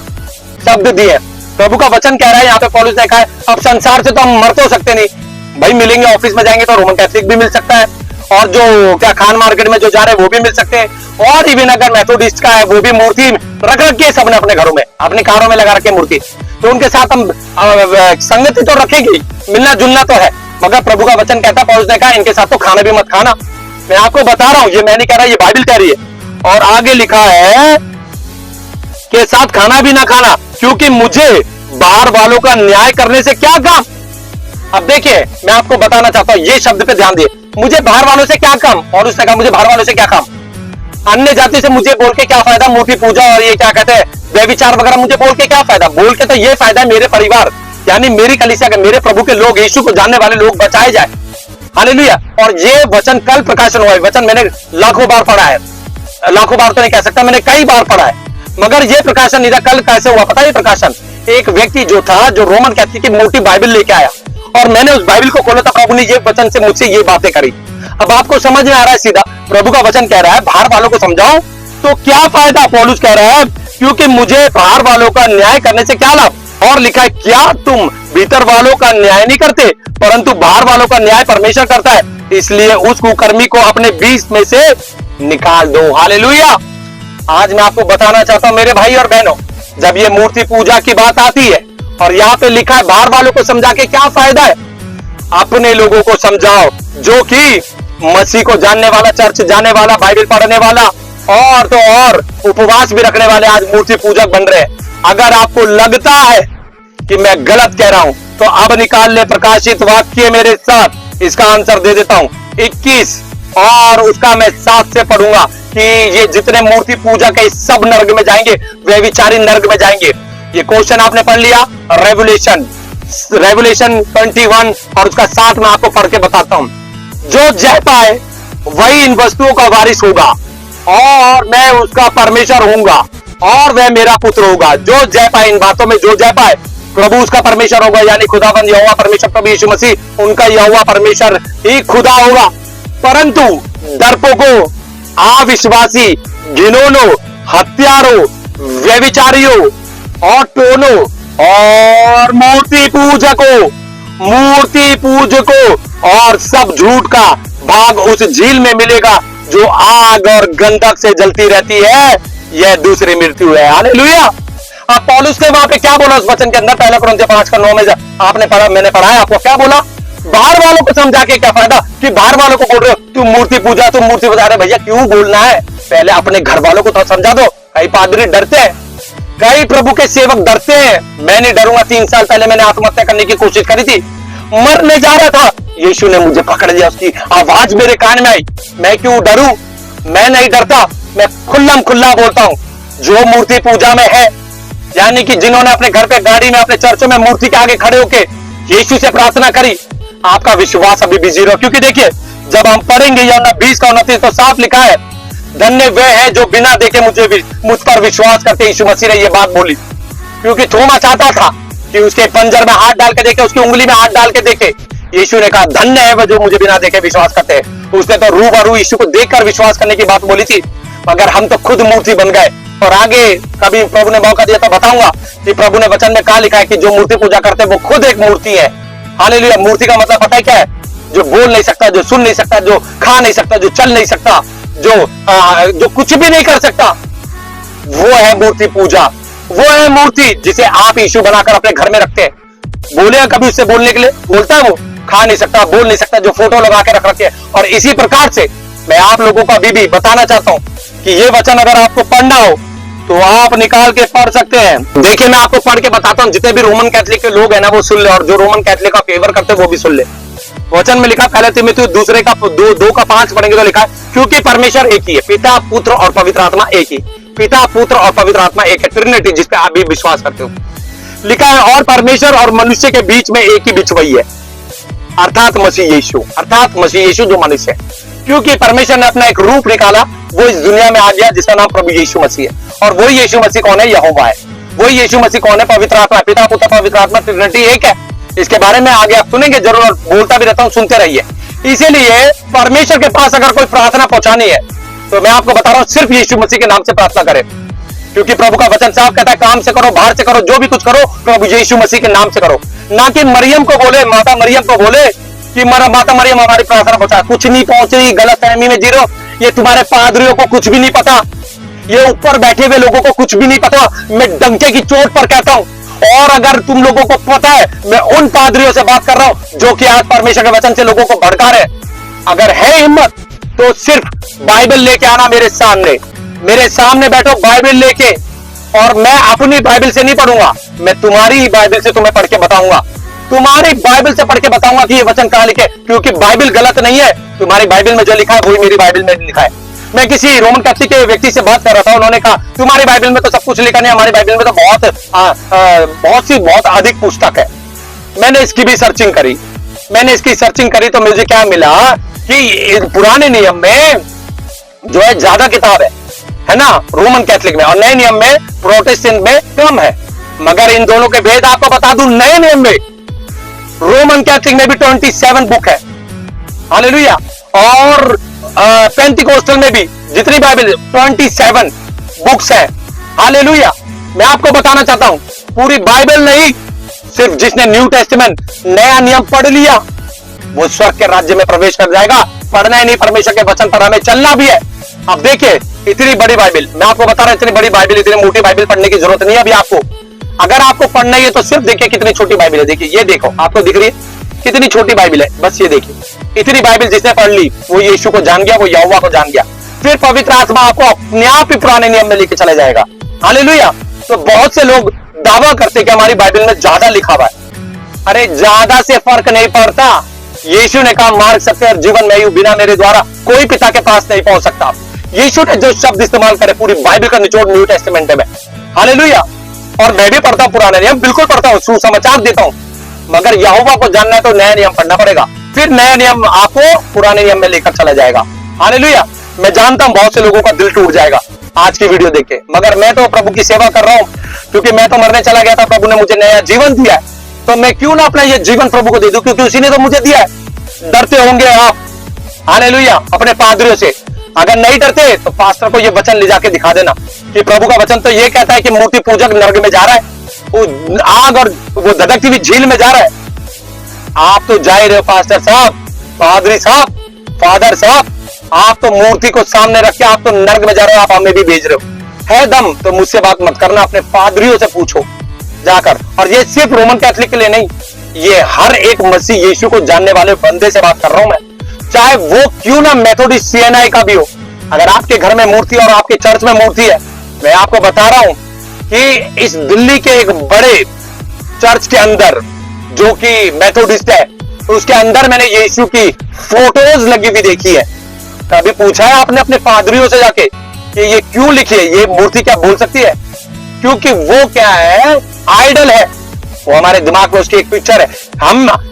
शब्द दिए, प्रभु का वचन कह रहा है यहाँ पे पौलुस ने कहा है, अब संसार से तो हम मर तो सकते नहीं भाई, मिलेंगे ऑफिस में जाएंगे तो रोमन कैथोलिक भी मिल सकता है, और जो क्या खान मार्केट में जो जा रहे हैं वो भी मिल सकते हैं, और इवन अगर मेथोडिस्ट का है वो भी मूर्ति रख रखी है सबने अपने घरों में, अपनी कारों में लगा रखे मूर्ति, तो उनके साथ हम संगति तो रखेंगे, मिलना जुलना तो है, मगर प्रभु का वचन कहता है, पौलुस ने कहा इनके साथ तो खाना भी मत खाना। मैं आपको बता रहा हूं, ये मैं नहीं कह रहा, ये बाइबल कह रही है। और आगे लिखा है के साथ खाना भी ना खाना, क्योंकि मुझे बाहर वालों का न्याय करने से क्या काम। अब देखिए मैं आपको बताना चाहता हूं, ये शब्द पे ध्यान दिए, मुझे बाहर वालों से क्या काम। और उसने कहा मुझे बाहर वालों से क्या काम, अन्य जाति से मुझे बोल के क्या फायदा, मूर्ति पूजा और ये क्या कहते हैं व्यभिचार वगैरह, मुझे बोल के क्या फायदा। बोल के तो ये फायदा है मेरे परिवार यानी मेरी कलीसिया के, मेरे प्रभु के लोग, यीशु को जानने वाले लोग बचाए जाए। हालेलुया। और ये वचन कल प्रकाशन हुआ है, वचन मैंने लाखों बार पढ़ा है, लाखों बार तो नहीं कह सकता, मैंने कई बार पढ़ा है, मगर ये प्रकाशन नहीं था। कल कैसे हुआ पता है? प्रकाशन एक व्यक्ति जो था, जो रोमन कैथोलिक की मोटी बाइबल लेके आया, और मैंने उस बाइबल को खोला था, प्रभु ने ये वचन से मुझसे ये बातें करी। अब आपको समझ में आ रहा है सीधा, प्रभु का वचन कह रहा है बाहर वालों को समझाओ तो क्या फायदा। पौलुस कह रहा है क्योंकि मुझे बाहर वालों का न्याय करने से क्या लाभ। और लिखा है क्या तुम भीतर वालों का न्याय नहीं करते, परंतु बाहर वालों का न्याय परमेश्वर करता है, इसलिए उस कुकर्मी को अपने बीच में से निकाल दो। हालेलुया। आज मैं आपको बताना चाहता हूं मेरे भाई और बहनों, जब ये मूर्ति पूजा की बात आती है और यहाँ पे लिखा है बाहर वालों को समझा के क्या फायदा है, अपने लोगों को समझाओ जो कि मसीह को जानने वाला, चर्च जाने वाला, बाइबल पढ़ने वाला और तो और उपवास भी रखने वाले आज मूर्ति पूजक बन रहे हैं। अगर आपको लगता है कि मैं गलत कह रहा हूं तो अब निकाल ले प्रकाशित वाक्य मेरे साथ, इसका आंसर दे देता हूं 21 और उसका मैं 7 से पढ़ूंगा कि ये जितने मूर्ति पूजक है सब नर्क में जाएंगे, व्यभिचारी नर्क में जाएंगे। ये क्वेश्चन आपने पढ़ लिया, रेवल्यूशन 21 और उसका 7 मैं आपको पढ़ के बताता हूं। जो जय पाए वही इन वस्तुओं का वारिस होगा और मैं उसका परमेश्वर होऊंगा और वह मेरा पुत्र होगा। जो जय पाए, इन बातों में जो जय पाए, प्रभु उसका परमेश्वर होगा, यानी खुदाबंद यहोवा परमेश्वर प्रभु यीशु मसीह उनका यहोवा परमेश्वर ही खुदा होगा। परंतु डरपोकों, अविश्वासी, घिनौनों, हत्यारों, व्यभिचारियों और टोनों और मूर्ति पूजकों और सब झूठ का भाग उस झील में मिलेगा जो आग और गंधक से जलती रहती है, यह दूसरी मृत्यु है। हालेलुया। अब पौलुस ने वहां पे क्या बोला उस वचन के अंदर, पहला कुरिन्थियों 5:9 में आपने पढ़ा, मैंने पढ़ा है आपको, क्या बोला? बाहर वालों को समझा के क्या फायदा कि बाहर वालों को बोल रहे हो तुम मूर्ति पूजा, तुम मूर्ति बजा रहे। भैया क्यों बोलना है? पहले अपने घर वालों को तो समझा दो। कई पादरी डरते हैं, कई प्रभु के सेवक डरते हैं। मैं नहीं डरूंगा। 3 साल पहले मैंने आत्महत्या करने की कोशिश करी थी, मरने जा रहा था, यीशु ने मुझे पकड़ लिया, उसकी आवाज मेरे कान में आई। मैं क्यों डरूं? मैं नहीं डरता, मैं खुल्लम खुल्ला बोलता हूं। जो मूर्ति पूजा में है, यानी कि जिन्होंने अपने घर पे, गाड़ी में, अपने चर्चों में मूर्ति के आगे खड़े होके यीशु से प्रार्थना करी, आपका विश्वास अभी भी जीरो। क्योंकि देखिए जब हम पढ़ेंगे यूहन्ना 20:29 तो साफ लिखा है, धन्य वे हैं जो बिना देखे मुझ पर विश्वास करते। यीशु मसीह ने यह बात बोली क्योंकि थोमा चाहता था कि उसके पंजर में हाथ डाल के देखे, उसकी उंगली में हाथ डाल के देखे। यीशु ने कहा धन्य है वे जो मुझे बिना देखे विश्वास करते हैं। उसने तो रूबरू यीशु को देखकर विश्वास करने की बात बोली थी, मगर हम तो खुद मूर्ति बन गए। और आगे कभी प्रभु ने मौका दिया तो बताऊंगा कि प्रभु ने वचन में कहा लिखा है कि जो मूर्ति पूजा करते हैं वो खुद एक मूर्ति है। हालेलुया। मूर्ति का मतलब पता है क्या है? जो बोल नहीं सकता, जो सुन नहीं सकता, जो खा नहीं सकता, जो चल नहीं सकता, जो कुछ भी नहीं कर सकता, वो है मूर्ति पूजा। वो है मूर्ति जिसे आप यीशु बनाकर अपने घर में रखते हैं। बोले कभी उससे बोलने के लिए? बोलता है वो? खा नहीं सकता, बोल नहीं सकता, जो फोटो लगा के रख रखे हैं। और इसी प्रकार से मैं आप लोगों को अभी भी बताना चाहता हूं कि ये वचन अगर आपको पढ़ना हो तो आप निकाल के पढ़ सकते हैं। देखिए मैं आपको पढ़ के बताता हूं, जितने भी रोमन कैथोलिक के लोग हैं ना वो सुन ले, और जो रोमन कैथोलिक का फेवर करते हैं वो भी सुन ले। वचन में लिखा, पहले तीमुथियुस 2:5 पढ़ेंगे तो लिखा है, क्योंकि परमेश्वर एक ही है, पिता, पुत्र और पवित्र आत्मा एक ही। पिता, पुत्र और पवित्र आत्मा एक है, ट्रिनिटी, जिस पे आप भी विश्वास करते हो। लिखा है और परमेश्वर और मनुष्य के बीच में एक ही बिछुई है, अर्थात मसीह यीशु, अर्थात मसीह यीशु जो मनुष्य है। क्योंकि परमेश्वर ने अपना एक रूप निकाला, वो इस दुनिया में आ गया जिसका नाम प्रभु यीशु मसीह है। और वही यीशु मसीह कौन है? यहोवा है। वही यीशु मसीह कौन है? पवित्र आत्मा। पिता, पुत्र, पवित्र आत्मा, ट्रिनिटी एक है। इसके बारे में आगे आप सुनेंगे जरूर, और बोलता भी रहता हूं, सुनते रहिए। इसीलिए परमेश्वर के पास अगर कोई प्रार्थना पहुंचानी है तो मैं आपको बता रहा हूं, सिर्फ यीशु मसीह के नाम से प्रार्थना करें। क्योंकि प्रभु का वचन साफ कहता है, काम से करो, बाहर से करो, जो भी कुछ करो प्रभु यीशु मसीह के नाम से करो। ना कि मरियम को बोले, माता मरियम को बोले कि माता मरियम हमारी प्रार्थना पहुंचा। कुछ नहीं पहुंच रही, गलतफहमी में जी रहे हो। ये तुम्हारे पादरियों को कुछ भी नहीं पता, ये ऊपर बैठे हुए लोगों को कुछ भी नहीं पता। मैं डंके की चोट पर कहता हूं, और अगर तुम लोगों को पता है, मैं उन पादरियों से बात कर रहा हूं जो कि आज परमेश्वर के वचन से लोगों को भड़का रहे। अगर है हिम्मत तो सिर्फ बाइबल लेके आना मेरे सामने बैठो बाइबल लेके, और मैं अपनी बाइबल से नहीं पढ़ूंगा, मैं तुम्हारी बाइबल से तुम्हें पढ़ के बताऊंगा। तुम्हारी बाइबल से पढ़ के बताऊंगा कि ये वचन कहां लिखे, क्योंकि बाइबल गलत नहीं है। तुम्हारी बाइबल में जो लिखा है वही मेरी बाइबल में लिखा है। मैं किसी रोमन कैथोलिक के व्यक्ति से बात कर रहा था, उन्होंने कहा तुम्हारी बाइबल में तो सब कुछ लिखा नहीं, हमारी बाइबल में तो बहुत अधिक पुस्तक है। मैंने इसकी भी सर्चिंग करी, तो मुझे क्या मिला कि पुराने नियम में जो है ज्यादा किताब है ना, रोमन कैथोलिक में, और नए नियम में, प्रोटेस्टेंट में कम है। मगर इन दोनों के भेद आपको बता दूं, नए नियम में रोमन कैथोलिक में भी 27 बुक है। हालेलुया। और पेंटिकोस्टल में भी जितनी बाइबल 27 बुक्स है। हालेलुया। मैं आपको बताना चाहता हूं, पूरी बाइबल नहीं, सिर्फ जिसने न्यू टेस्टामेंट, नया नियम पढ़ लिया, वो स्वर्ग के राज्य में प्रवेश कर जाएगा। पढ़ना ही नहीं, परमेश्वर के वचन पर हमें चलना भी है। अब देखिए इतनी बड़ी बाइबल, मैं आपको बता रहा हूं, इतनी बड़ी बाइबल, इतनी मोटी बाइबल पढ़ने की जरूरत नहीं है अभी आपको। अगर आपको पढ़ना ही है तो सिर्फ देखिए कितनी छोटी बाइबल है। देखिए ये देखो, आपको दिख रही है कितनी छोटी बाइबल है, बस ये देखिए। इतनी बाइबल जिसने पढ़ ली वो यीशु को जान गया, वो यहोवा को जान गया। फिर पवित्र आत्मा आपको अपने आप ही पुराने नियम में लेके चला जाएगा। हालेलुया। तो बहुत से लोग दावा करते कि हमारी बाइबल में ज्यादा लिखा हुआ है। अरे ज्यादा से फर्क नहीं पड़ता। यीशु ने कहा मार्ग, सत्य और जीवन में हूं, बिना मेरे द्वारा कोई पिता के पास नहीं पहुंच सकता। यीशु ने जो शब्द इस्तेमाल करे, पूरी बाइबल का निचोड़ न्यू टेस्टामेंट में। हालेलुया। और मैं भी पढ़ता हूं पुराने नियम, बिल्कुल पढ़ता हूं, सुसमाचार देता हूं, मगर यहोवा को जानना है तो नया नियम पढ़ना पड़ेगा। फिर नया नियम आपको पुराने नियम में लेकर चला जाएगा। हालेलुया। मैं जानता हूं बहुत से लोगों का दिल टूट जाएगा आज की वीडियो देख के, मगर मैं तो प्रभु की सेवा कर रहा हूं, क्योंकि मैं तो मरने चला गया था, प्रभु ने मुझे नया जीवन दिया है, तो मैं क्यों ना अपना ये जीवन प्रभु को दे दूं, क्योंकि उसी ने तो मुझे दिया है। डरते होंगे आप, हालेलुया, अपने पादरियों से। अगर नहीं डरते तो पास्टर को ये वचन ले जाके दिखा देना कि प्रभु का वचन तो ये कहता है कि मूर्ति पूजक नरक में जा रहा है, वो आग और वो धधकती हुई झील में जा रहा है। आप तो जा ही रहे हो पास्टर साहब, पादरी साहब, फादर साहब, आप तो मूर्ति को सामने रख के आप तो नरक में जा रहे हो, आप हमें भी भेज रहे हो। है दम तो मुझसे बात मत करना, अपने पादरियों से पूछो जाकर। और ये सिर्फ रोमन कैथोलिक के लिए नहीं, ये हर एक मसीह यीशु को जानने वाले बंदे से बात कर रहा हूं मैं, चाहे वो क्यों ना मेथोडिस्ट सीएनआई का भी हो। अगर आपके घर में मूर्ति और आपके चर्च में मूर्ति है, मैं आपको बता रहा हूं कि इस दिल्ली के एक बड़े चर्च के अंदर जो कि मेथोडिस्ट है, उसके अंदर मैंने यीशु की फोटोज लगी हुई देखी है। कभी पूछा है आपने अपने पादरियों से जाके कि ये क्यों लिखी है, ये मूर्ति क्या बोल सकती है? क्योंकि वो क्या है, आइडल है। वो हमारे दिमाग में उसकी एक पिक्चर है।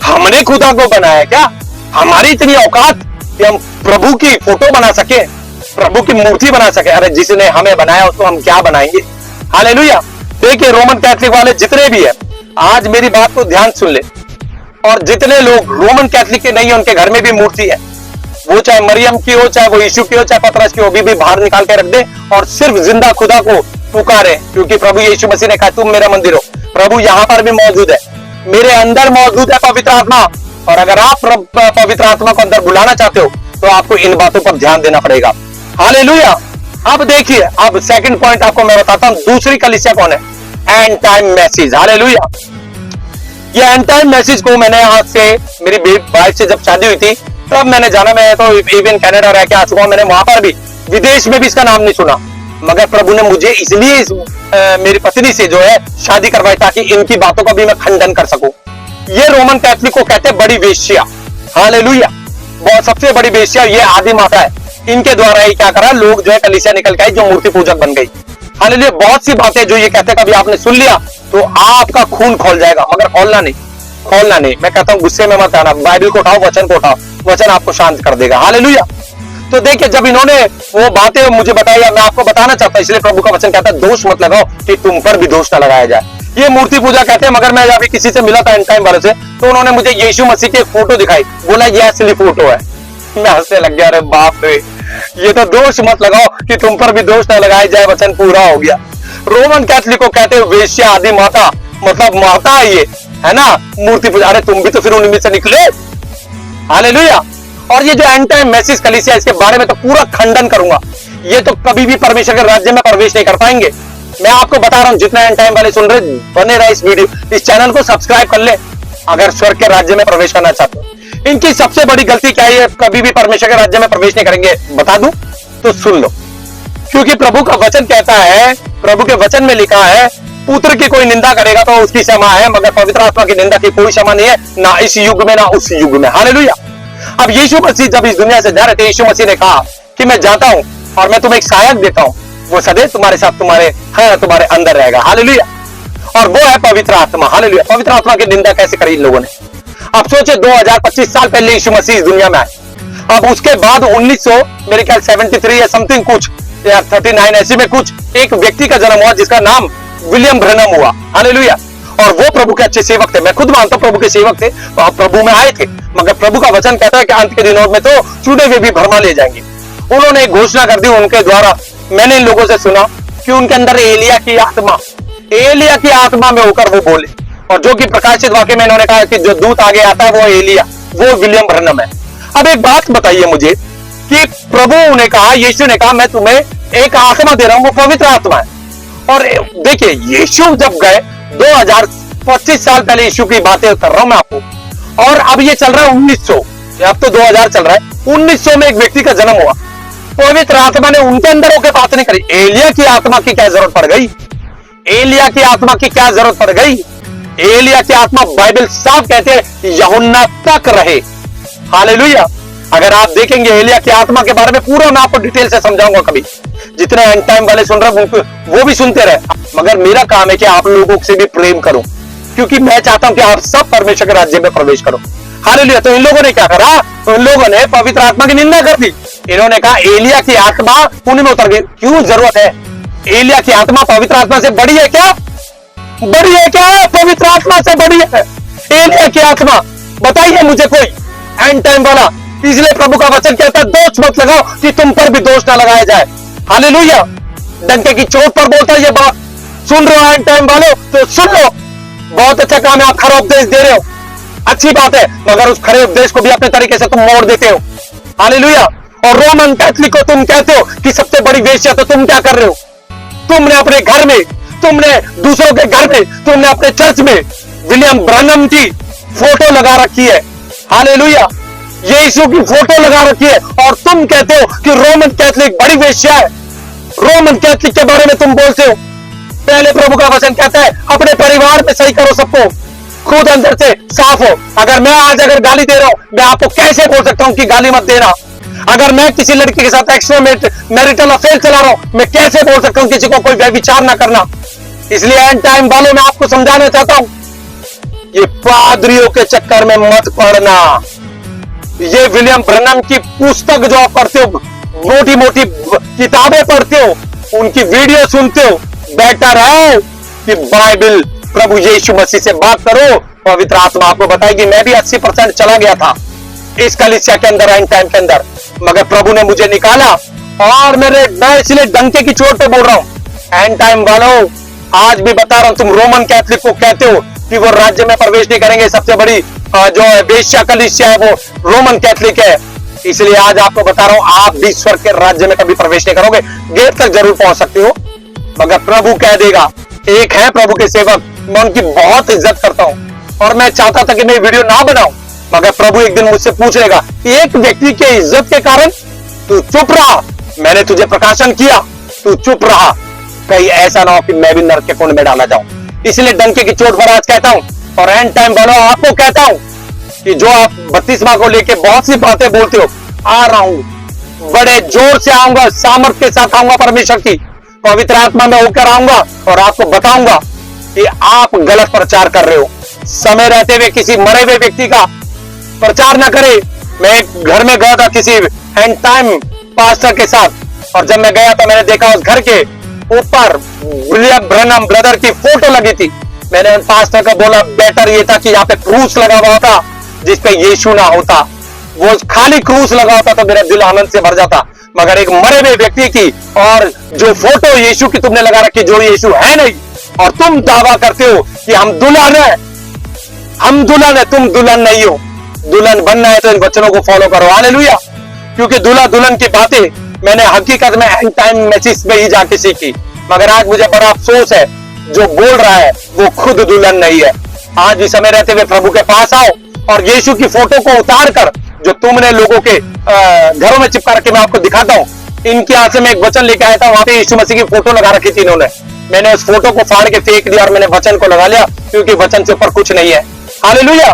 हमने खुदा को बनाया क्या? हमारी इतनी औकात कि हम प्रभु की फोटो बना सके, प्रभु की मूर्ति बना सके? अरे जिसने हमें बनाया उसको हम क्या बनाएंगे? हालेलुया। देखिए रोमन कैथोलिक वाले जितने भी है, आज मेरी बात को ध्यान सुन ले। और जितने लोग रोमन कैथोलिक के नहीं है, उनके घर में भी मूर्ति है, वो चाहे मरियम की हो, चाहे वो यीशु की हो, चाहे पतरस की हो, भी बाहर निकाल के रख दे और सिर्फ जिंदा खुदा को पुकारे। क्योंकि प्रभु यीशु मसीह ने कहा तुम मेरा मंदिर हो। प्रभु यहां पर भी मौजूद है, मेरे अंदर मौजूद है पवित्र आत्मा। और अगर आप पवित्र आत्मा को अंदर बुलाना चाहते हो तो आपको इन बातों पर ध्यान देना पड़ेगा। हालेलुया। अब देखिए, अब सेकंड पॉइंट आपको मैं बताता हूं, दूसरी कलीसिया कौन है? And time message. हालेलुया। ये एंड टाइम मैसेज को मैंने आज से मेरी वाइफ से जब शादी हुई थी तब मैंने जाना। मैं तो इवन कनाडा रह के आ चुका हूं, मैंने वहां पर भी विदेश में भी इसका नाम नहीं सुना। मगर प्रभु ने मुझे इसलिए मेरी पत्नी से जो है शादी करवाई ताकि इनकी बातों का भी मैं खंडन कर सकूं। ये रोमन कैथोलिक को कहते हैं बड़ी वेश्या। हालेलुया। बहुत सबसे बड़ी वेश्या ये आदि माता है। इनके द्वारा ही क्या करा, लोग जो है कलीसिया निकल के आई जो मूर्ति पूजक बन गई। हालेलुया। बहुत सी बातें जो ये कहते हैं, कभी आपने सुन लिया तो आपका खून खोल जाएगा, मगर खोलना नहीं, खोलना नहीं। मैं कहता हूं गुस्से में मत आना, बाइबल को उठाओ, वचन को उठाओ, वचन आपको शांत कर देगा। हालेलुया। तो देखिए, जब इन्होंने वो बातें मुझे बताई, मैं आपको बताना चाहता हूं, इसलिए प्रभु का वचन कहता है दोष मत लगाओ कि तुम पर भी दोष न लगाया जाए। ये मूर्ति पूजा कहते हैं। मगर मैं अभी किसी से मिला था एंड टाइम वाले से, तो उन्होंने मुझे यीशु मसीह की एक फोटो दिखाई, बोला ये असली फोटो है। मैं हंसने लग गया, अरे बाप रे, ये तो दोष मत लगाओ कि तुम पर भी दोष न लगाया जाए, वचन पूरा हो गया। रोमन कैथोलिक को कहते हैं वेश्या आदि माता, मतलब माता है ये, है ना, मूर्ति पूजा। अरे तुम भी तो फिर उनमें से निकले। हालेलुया। और ये जो एंड टाइम मैसेज कलीसिया, इसके बारे में तो पूरा खंडन करूंगा। ये तो कभी भी परमेश्वर के राज्य में प्रवेश नहीं कर पाएंगे। मैं आपको बता रहा हूं, जितना एंड टाइम वाले सुन रहे, बने रहे इस वीडियो, इस चैनल को सब्सक्राइब कर ले अगर स्वर्ग के राज्य में प्रवेश करना चाहते हो। इनकी सबसे बड़ी गलती क्या है, कभी भी परमेश्वर के राज्य में प्रवेश नहीं करेंगे। बता दूं तो सुन लो, क्योंकि प्रभु का वचन कहता है, प्रभु के वचन में लिखा है, पुत्र की कोई निंदा करेगा तो उसकी क्षमा है, मगर पवित्र आत्मा की निंदा की कोई क्षमा नहीं है, ना इस युग में ना उस युग में। हालेलुया। अब यीशु मसीह जब इस दुनिया से जा रहे थे, यीशु मसीह ने कहा कि मैं जाता हूं और मैं तुम्हें एक सहायक देता हूं, वो सदैव तुम्हारे साथ, तुम्हारे अंदर रहेगा। हालेलुया। और वो है पवित्र आत्मा। हालेलुया। पवित्र आत्मा की निंदा कैसे करी इन लोगों ने? अब सोचे 2025 साल पहले यीशु मसीह इस दुनिया में आए। अब उसके बाद 1900 मेरे ख्याल 73 या समथिंग कुछ या 39 ऐसे में कुछ एक व्यक्ति का जन्म हुआ जिसका नाम विलियम ब्रैनम हुआ। हालेलुया। और वो प्रभु के अच्छे सेवक थे। मैं खुद मानता हूं प्रभु के सेवक थे, तो आप प्रभु में आए थे। मगर प्रभु का वचन कहता है कि अंत के दिनों में तो चुने हुए भी भरमा ले जाएंगे। उन्होंने एक घोषणा कर दी उनके द्वारा, मैंने इन लोगों से सुना कि उनके अंदर एलिया की आत्मा में होकर वो बोले। और जो कि प्रकाशित वाक्य में इन्होंने कहा कि जो दूत आगे आता है वो एलिया, वो विलियम ब्रैनम है। अब एक बात बताइए मुझे कि प्रभु ने कहा, यीशु ने कहा मैं तुम्हें एक आत्मा दे रहा हूं, वो पवित्र आत्मा है। और देखिए, यीशु जब गए 2025 साल पहले यीशु की बातें कर रहा हूं मैं आपको, और अब ये चल रहा है 1900, अब तो 2000 चल रहा है। 1900 में एक व्यक्ति का जन्म हुआ, पवित्र आत्मा ने उनके अंदर होकर बात नहीं करी। एलिया की आत्मा की क्या जरूरत पड़ गई? एलिया की आत्मा की क्या जरूरत पड़ गई? एलिया की आत्मा, बाइबल साफ कहते हैं, यूहन्ना तक रहे। हालेलुया। अगर आप देखेंगे एलिया की आत्मा के बारे में पूरा मैं आपको डिटेल से समझाऊंगा, कभी जितने एंड टाइम वाले सुन रहे हैं वो भी सुनते रहे। मगर मेरा काम है कि आप लोगों से भी प्रेम करूं, क्योंकि मैं चाहता हूं कि आप सब परमेश्वर के राज्य में प्रवेश करो। हालेलुया। तो इन लोगों ने क्या करा? इन लोगों ने पवित्र आत्मा की निंदा कर दी। इन्होंने कहा एलिया की आत्मा उन्हीं में उतर गई। क्यों जरूरत है? एलिया की आत्मा पवित्र आत्मा से बड़ी है क्या? बड़ी है क्या? पवित्र आत्मा से बड़ी है एलिया की आत्मा? बताइए मुझे कोई एंड टाइम वाला। इसलिए प्रभु का वचन कहता है दोष मत लगाओ कि तुम पर भी दोष ना लगाया जाए। हालेलुया। डंके की चोट पर बोलता है ये बात। सुन रहे हो एंड टाइम वालों तो सुन लो। बहुत अच्छा काम है, आप खरा उपदेश दे रहे हो, अच्छी बात है, मगर उस खरे उपदेश को भी अपने तरीके से तुम मोड़ देते हो। हालेलुया। और रोमन कैथोलिक को तुम कहते हो कि सबसे बड़ी वेश्या, तो तुम क्या कर रहे हो? तुमने अपने घर में, तुमने दूसरों के घर में, तुमने अपने चर्च में विलियम ब्रनम की फोटो लगा रखी है। हालेलुया, यीशु की फोटो लगा रखी है, और तुम कहते हो कि रोमन कैथोलिक बड़ी वेश्या है। रोमन कैथोलिक के बारे में तुम बोलते हो। पहले प्रभु का वचन कहता है अपने परिवार में सही करो सबको, खुद अंदर से साफ हो। अगर मैं आज अगर गाली दे रहा हूं, मैं आपको कैसे बोल सकता हूं कि गाली मत देना? अगर मैं किसी लड़की के साथ एक्स्ट्रा मैरिटल अफेयर चला रहा हूं, मैं कैसे बोल सकता हूं किसी को कोई विचार ना करना? इसलिए एंड टाइम वालों में आपको समझाना चाहता हूं, ये पादरियों के चक्कर में मत पड़ना। ये विलियम ब्रनम की पुस्तक जो आप पढ़ते हो, मोटी मोटी किताबें पढ़ते हो, उनकी वीडियो सुनते हो, बेटर है कि बाइबल प्रभु यीशु मसीह से बात करो। पवित्र आत्मा आपको बताएगी। मैं भी 80% चला गया था इस कलीसिया के अंदर, एंड टाइम के अंदर, मगर प्रभु ने मुझे निकाला, और मैं इसलिए डंके की चोट पे बोल रहा हूं। एंड टाइम वालों, आज भी बता रहा हूं, तुम रोमन कैथोलिक को कहते हो कि वो राज्य में प्रवेश नहीं करेंगे, सबसे बड़ी जो वेश्या कलीसिया है वो रोमन कैथोलिक है। इसलिए आज आपको बता रहा हूं, आप भी स्वर्ग के राज्य में कभी प्रवेश नहीं करोगे। गेट तक जरूर पहुंच सकते हो, मगर प्रभु कह देगा। एक है प्रभु के सेवक, मैं उनकी बहुत इज्जत करता हूं, और मैं चाहता था कि मैं वीडियो ना बनाऊं, मगर प्रभु एक दिन मुझसे पूछ लेगा, एक व्यक्ति के इज्जत के कारण तू चुप रहा, मैंने तुझे प्रकाशन किया, तू चुप रहा, कहीं ऐसा ना हो कि मैं भी नरक के कुंड में डाला जाऊं। इसलिए डंके की चोट पर आज कहता हूं, और एंड टाइम वालों आपको कहता हूं कि जो आप बपतिस्मा को लेके बहुत सी बातें बोलते हो, आ रहा हूं, बड़े जोर से आऊंगा, सामर्थ्य के साथ आऊंगा, परमेश्वर की पवित्र आत्मा में होकर आऊंगा, और आपको बताऊंगा कि आप गलत प्रचार कर रहे हो। समय रहते हुए किसी मरे हुए व्यक्ति का प्रचार न करे। मैं एक घर में गया था किसी एंड टाइम पास्टर के साथ, और जब मैं गया तो मैंने देखा उस घर के ऊपर विलियम ब्रनम ब्रदर की फोटो लगी थी। मैंने उन पास्टर को बोला, बेटर ये था कि यहाँ पे क्रूस लगा हुआ होता जिसपे यीशु ना होता, वो खाली क्रूस लगा होता तो मेरा दिल आनंद से भर जाता। मगर एक मरे हुए व्यक्ति की और जो फोटो यीशु की तुमने लगा रखी, जो यीशु है नहीं, और तुम दावा करते हो कि हम दुल्हन है, हम दुल्हन है, तुम दुल्हन नहीं हो। दुल्हन बनना है तो इन वचनों को फॉलो करो। हालेलुया, क्योंकि दूल्हा दुल्हन की बातें मैंने हकीकत में एंड टाइम मैसेज में ही जाके सीखी, मगर आज मुझे बड़ा अफसोस है, जो बोल रहा है वो खुद दुल्हन नहीं है। आज भी समय रहते हुए प्रभु के पास आओ, और यीशु की फोटो को उतार कर जो तुमने लोगों के घरों में चिपका रखी, मैं आपको दिखाता हूँ। इनके हाथ से मैं एक वचन लेके आया था, वहां पे यीशु मसीह की फोटो लगा रखी थी इन्होंने। मैंने उस फोटो को फाड़ के फेंक दिया और मैंने वचन को लगा लिया, क्योंकि वचन से ऊपर कुछ नहीं है। हालेलुया,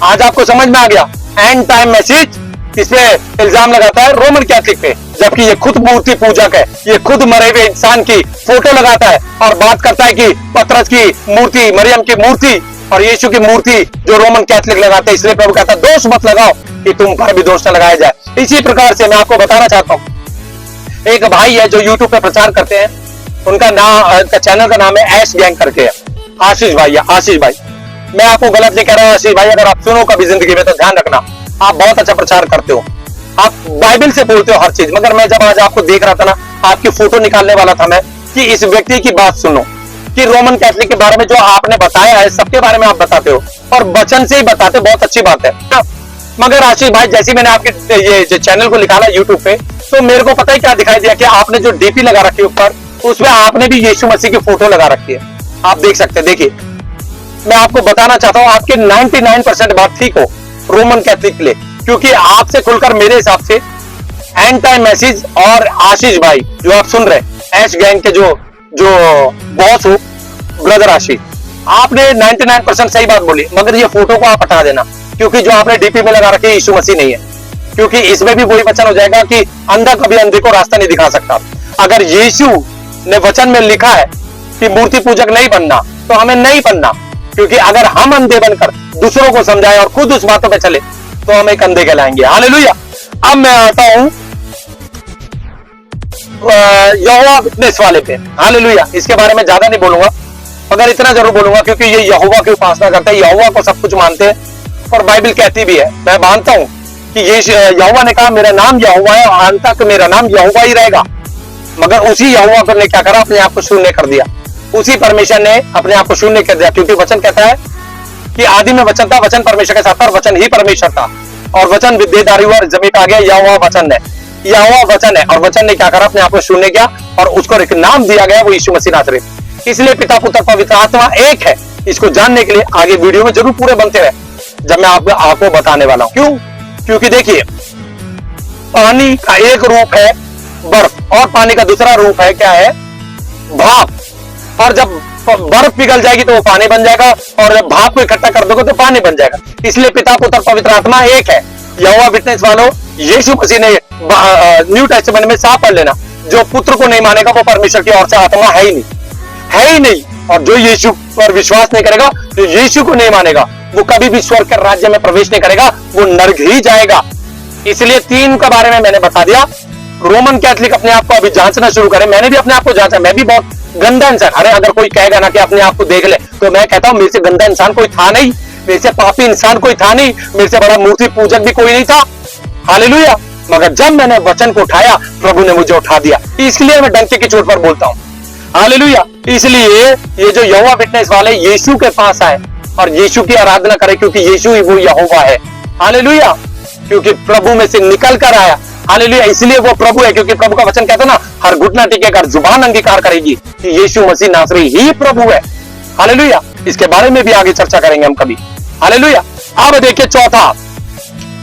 आज आपको समझ में आ गया। एंड टाइम मैसेज इस पे इल्जाम लगाता है रोमन कैथोलिक पे, जबकि ये खुद मूर्ति पूजक है। ये खुद मरे हुए इंसान की फोटो लगाता है और बात करता है कि पतरस की मूर्ति, मरियम की मूर्ति और यीशु की मूर्ति जो रोमन कैथोलिक लगाते हैं। इसलिए प्रभु कहता है दोष मत लगाओ कि तुम पर भी दोष न लगाया जाए। इसी प्रकार से मैं आपको बताना चाहता हूँ, एक भाई है जो यूट्यूब पे प्रचार करते हैं, उनका चैनल का नाम है ऐश गैंग करके है, आशीष भाई। आशीष भाई, मैं आपको गलत नहीं कह रहा हूँ आशीष भाई, अगर आप सुनो कभी जिंदगी में तो ध्यान रखना, आप बहुत अच्छा प्रचार करते हो, आप बाइबल से बोलते हो हर चीज। मगर मैं जब आज आपको देख रहा था ना, आपकी फोटो निकालने वाला था मैं कि इस व्यक्ति की बात सुनो, कि रोमन कैथोलिक के बारे में जो आपने बताया है, सबके बारे में आप बताते हो और वचन से ही बताते, बहुत अच्छी बात है। मगर आशीष भाई, जैसे मैंने आपके ये जो चैनल को निकाला यूट्यूब पे, तो मेरे को पता ही क्या दिखाई दिया कि आपने जो डीपी लगा रखी है ऊपर, उसमें आपने भी यीशु मसीह की फोटो लगा रखी है। आप देख सकते हैं, देखिए मैं आपको बताना चाहता हूँ, आपके 99% बात ठीक हो रोमन कैथोलिक के लिए, क्योंकि आपसे खुलकर मेरे हिसाब से एंड टाइम मैसेज और आशीष भाई जो आप सुन रहे हैं, ऐश गैंग के जो बॉस हो ब्रदर आशीष, आपने 99% सही बात बोली। मगर ये फोटो को आप हटा देना, क्योंकि जो आपने डीपी में लगा रखी है यीशु मसीह नहीं है, क्योंकि इसमें भी वही वचन हो जाएगा कि अंधा कभी अंधे को रास्ता नहीं दिखा सकता। अगर यीशु ने वचन में लिखा है कि मूर्ति पूजक नहीं बनना, तो हमें नहीं बनना, क्योंकि अगर हम अंधे बनकर दूसरों को समझाएं और खुद उस बातों पे चले तो हम एक अंधे कहलाएंगे। हालेलुया। अब मैं आता हूं यहोवा विटनेस वाले पे। हालेलुया। इसके बारे में ज्यादा नहीं बोलूंगा, मगर इतना जरूर बोलूंगा क्योंकि ये यहोवा की उपासना करते हैं, यहोवा को सब कुछ मानते हैं और बाइबल कहती भी है। मैं मानता हूं कि ये यहोवा ने कहा मेरा नाम यहोवा है और अंत तक मेरा नाम यहोवा ही रहेगा। मगर उसी यहोवा ने क्या करा, अपने आप को शून्य कर दिया। उसी परमेश्वर ने अपने आप को शून्य कर दिया, क्योंकि वचन कहता है कि आदि में वचन था, वचन परमेश्वर के साथ था और वचन ही परमेश्वर था, और वचन देहधारी हुआ और जमीन पे आ गया, यहोवा वचन है। यहोवा वचन है, और वचन ने क्या करा, अपने आप को शून्य किया और उसको एक नाम दिया गया, वो यीशु मसीह नासरी। इसलिए पिता पुत्र पवित्र आत्मा एक है। इसको जानने के लिए आगे वीडियो में जरूर पूरे बनते रहे, जब मैं आपको बताने वाला हूं। क्यों? क्योंकि देखिए, पानी का एक रूप है बर्फ, और पानी का दूसरा रूप है क्या है, भाप। और जब बर्फ पिघल जाएगी तो वो पानी बन जाएगा, और जब भाप को इकट्ठा कर दोगे तो पानी बन जाएगा। इसलिए पिता पुत्र पवित्र आत्मा एक है। यहोवा विटनेस वालों, यीशु मसीह ने न्यू टेस्टामेंट में साफ पढ़ लेना, जो पुत्र को नहीं मानेगा वो परमेश्वर की ओर से आत्मा है ही नहीं, है ही नहीं। और जो यीशु पर विश्वास नहीं करेगा, जो यीशु को नहीं मानेगा, वो कभी भी स्वर्ग के राज्य में प्रवेश नहीं करेगा, वो नरक ही जाएगा। इसलिए 3 के बारे में मैंने बता दिया। रोमन कैथलिक अपने आप को अभी जांचना शुरू करे। मैंने भी अपने आप को जांचा, मैं भी बहुत गंदा इंसान। अरे अगर कोई कहेगा ना कि अपने आप को देख ले, तो मैं कहता हूं मेरे से गंदा इंसान कोई था नहीं, मेरे से पापी इंसान कोई था नहीं, मेरे से बड़ा मूर्ति पूजक भी कोई नहीं था। हालेलुया। मगर जब मैंने वचन को उठाया, प्रभु ने मुझे उठा दिया। इसलिए मैं डंके की चोट पर बोलता हूं। हालेलुया। इसलिए ये जो यहोवा विटनेस वाले यीशु के पास आए और यीशु की आराधना करें, क्योंकि यीशु ही वो यहोवा है। हालेलुया। क्योंकि प्रभु में से निकल कर आया। हालेलुया। इसलिए वो प्रभु है, क्योंकि प्रभु का वचन कहता है ना, हर घुटना टिकेगा, जुबान अंगीकार करेगी कि यीशु मसीह नासरी ही प्रभु है। हालेलुया। इसके बारे में भी आगे चर्चा करेंगे हम कभी। हालेलुया। अब देखिए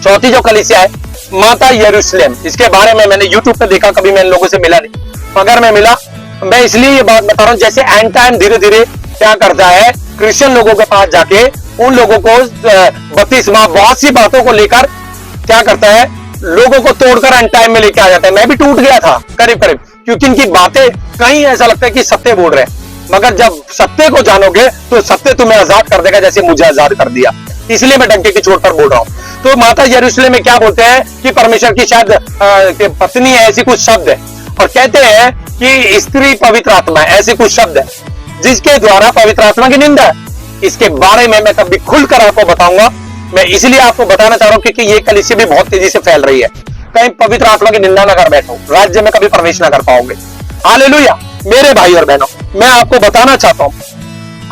चौथी जो कलीसिया है, माता यरूशलेम। इसके बारे में मैंने यूट्यूब पे देखा, कभी मैं लोगों से मिला नहीं, मगर मैं मिला। मैं इसलिए ये बात बता रहा हूं, जैसे एंड टाइम धीरे धीरे क्या करता है, क्रिश्चियन लोगों के पास जाके उन लोगों को बपतिस्मा, बहुत सी बातों को लेकर क्या करता है, लोगों को तोड़कर एंड टाइम में लेके आ जाता है। मैं भी टूट गया था करीब करीब, क्योंकि इनकी बातें कहीं ऐसा लगता है कि सत्य बोल रहे हैं, मगर जब सत्य को जानोगे तो सत्य तुम्हें आजाद कर देगा, जैसे मुझे आजाद कर दिया। इसलिए मैं डंके की चोट पर बोल रहा हूं। तो माता यरूशलेम में क्या बोलते हैं कि परमेश्वर की शायद पत्नी है, ऐसी कुछ शब्द है, और कहते हैं कि स्त्री पवित्र आत्मा है, ऐसी कुछ शब्द है, जिसके द्वारा पवित्र आत्मा की निंदा है। इसके बारे में मैं कभी खुलकर आपको बताऊंगा। मैं इसलिए आपको बताना चाह रहा हूं क्योंकि ये कलीसिया भी बहुत तेजी से फैल रही है। कहीं पवित्र आत्मा की निंदा ना कर बैठो, राज्य में कभी प्रवेश ना कर पाओगे। हालेलुया। मेरे भाई और बहनों, मैं आपको बताना चाहता हूं,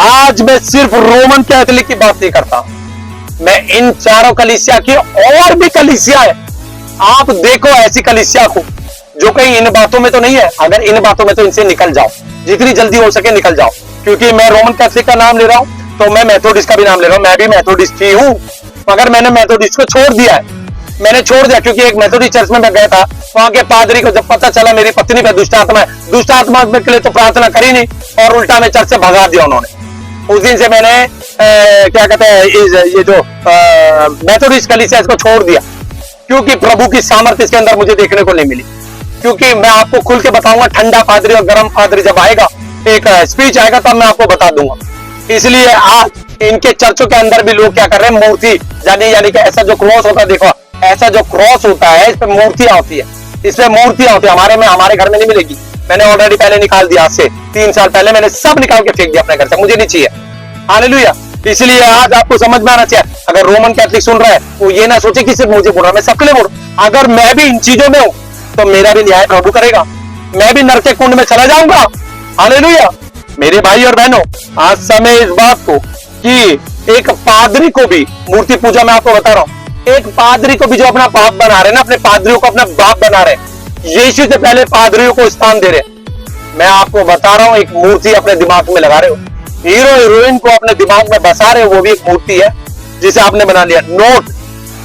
आज मैं सिर्फ रोमन कैथोलिक की बात नहीं करता, मैं इन चारों कलीसिया की और भी कलीसिया है, आप देखो ऐसी कलीसिया को जो कहीं इन बातों में तो नहीं है। अगर इन बातों में तो इनसे निकल जाओ, जितनी जल्दी हो सके निकल जाओ। क्योंकि मैं रोमन कैथोलिक का नाम ले रहा हूं तो मैं मेथोडिस्ट का भी नाम ले रहा हूं। मैं भी मेथोडिस्ट ही हूं, मगर मैंने मेथोडिस्ट को छोड़ दिया है। मैंने छोड़ दिया क्योंकि एक मेथोडिस्ट चर्च में मैं गया था, वहां के पादरी को जब पता चला मेरी पत्नी पे दुष्ट आत्मा है, दुष्ट आत्मा के लिए तो प्रार्थना करी नहीं, और उल्टा में चर्च से भगा दिया उन्होंने। उस दिन से मैंने क्या कहते हैं, ये जो मेथोडिस्ट कलीसिया इसको छोड़ दिया, क्योंकि प्रभु की सामर्थ्य इसके अंदर मुझे देखने को नहीं मिली। क्योंकि मैं आपको खुल के बताऊंगा, ठंडा पादरी और गर्म पादरी जब आएगा, एक स्पीच आएगा, तब मैं आपको बता दूंगा। इसलिए आज इनके चर्चों के अंदर भी लोग क्या कर रहे हैं, मूर्ति यानी कि ऐसा जो क्रॉस होता है, देखो ऐसा जो क्रॉस होता है, इस पे मूर्तियां होती है, इसमें मूर्तियां होती है। हमारे घर में नहीं मिलेगी। मैंने ऑलरेडी पहले निकाल दिया, आज से 3 साल पहले मैंने सब निकाल के फेंक दिया अपने घर से, मुझे नहीं चाहिए। हालेलुया। इसलिए आज आपको समझ में आना चाहिए, अगर रोमन कैथलिक सुन रहा है वो ये ना सोचे कि सिर्फ मुझे बोल रहा है, मैं सबके लिए बोल रहा हूं। अगर मैं भी इन चीजों में हूं तो मेरा भी न्याय प्रभु करेगा, मैं भी नरक के कुंड में चला जाऊंगा। हालेलुया। मेरे भाई और बहनों, आज समय इस बात को कि एक पादरी को भी, मूर्ति पूजा में आपको बता रहा हूं, एक पादरी को भी जो अपना बाप बना रहे ना, अपने पादरियों को अपना बाप बना रहे, यीशु से पहले पादरियों को स्थान दे रहे। मैं आपको बता रहा हूं, एक मूर्ति अपने दिमाग में लगा रहे हो, हीरो हीरोइन को अपने दिमाग में बसा रहे हो, वो भी एक मूर्ति है जिसे आपने बना लिया। नोट,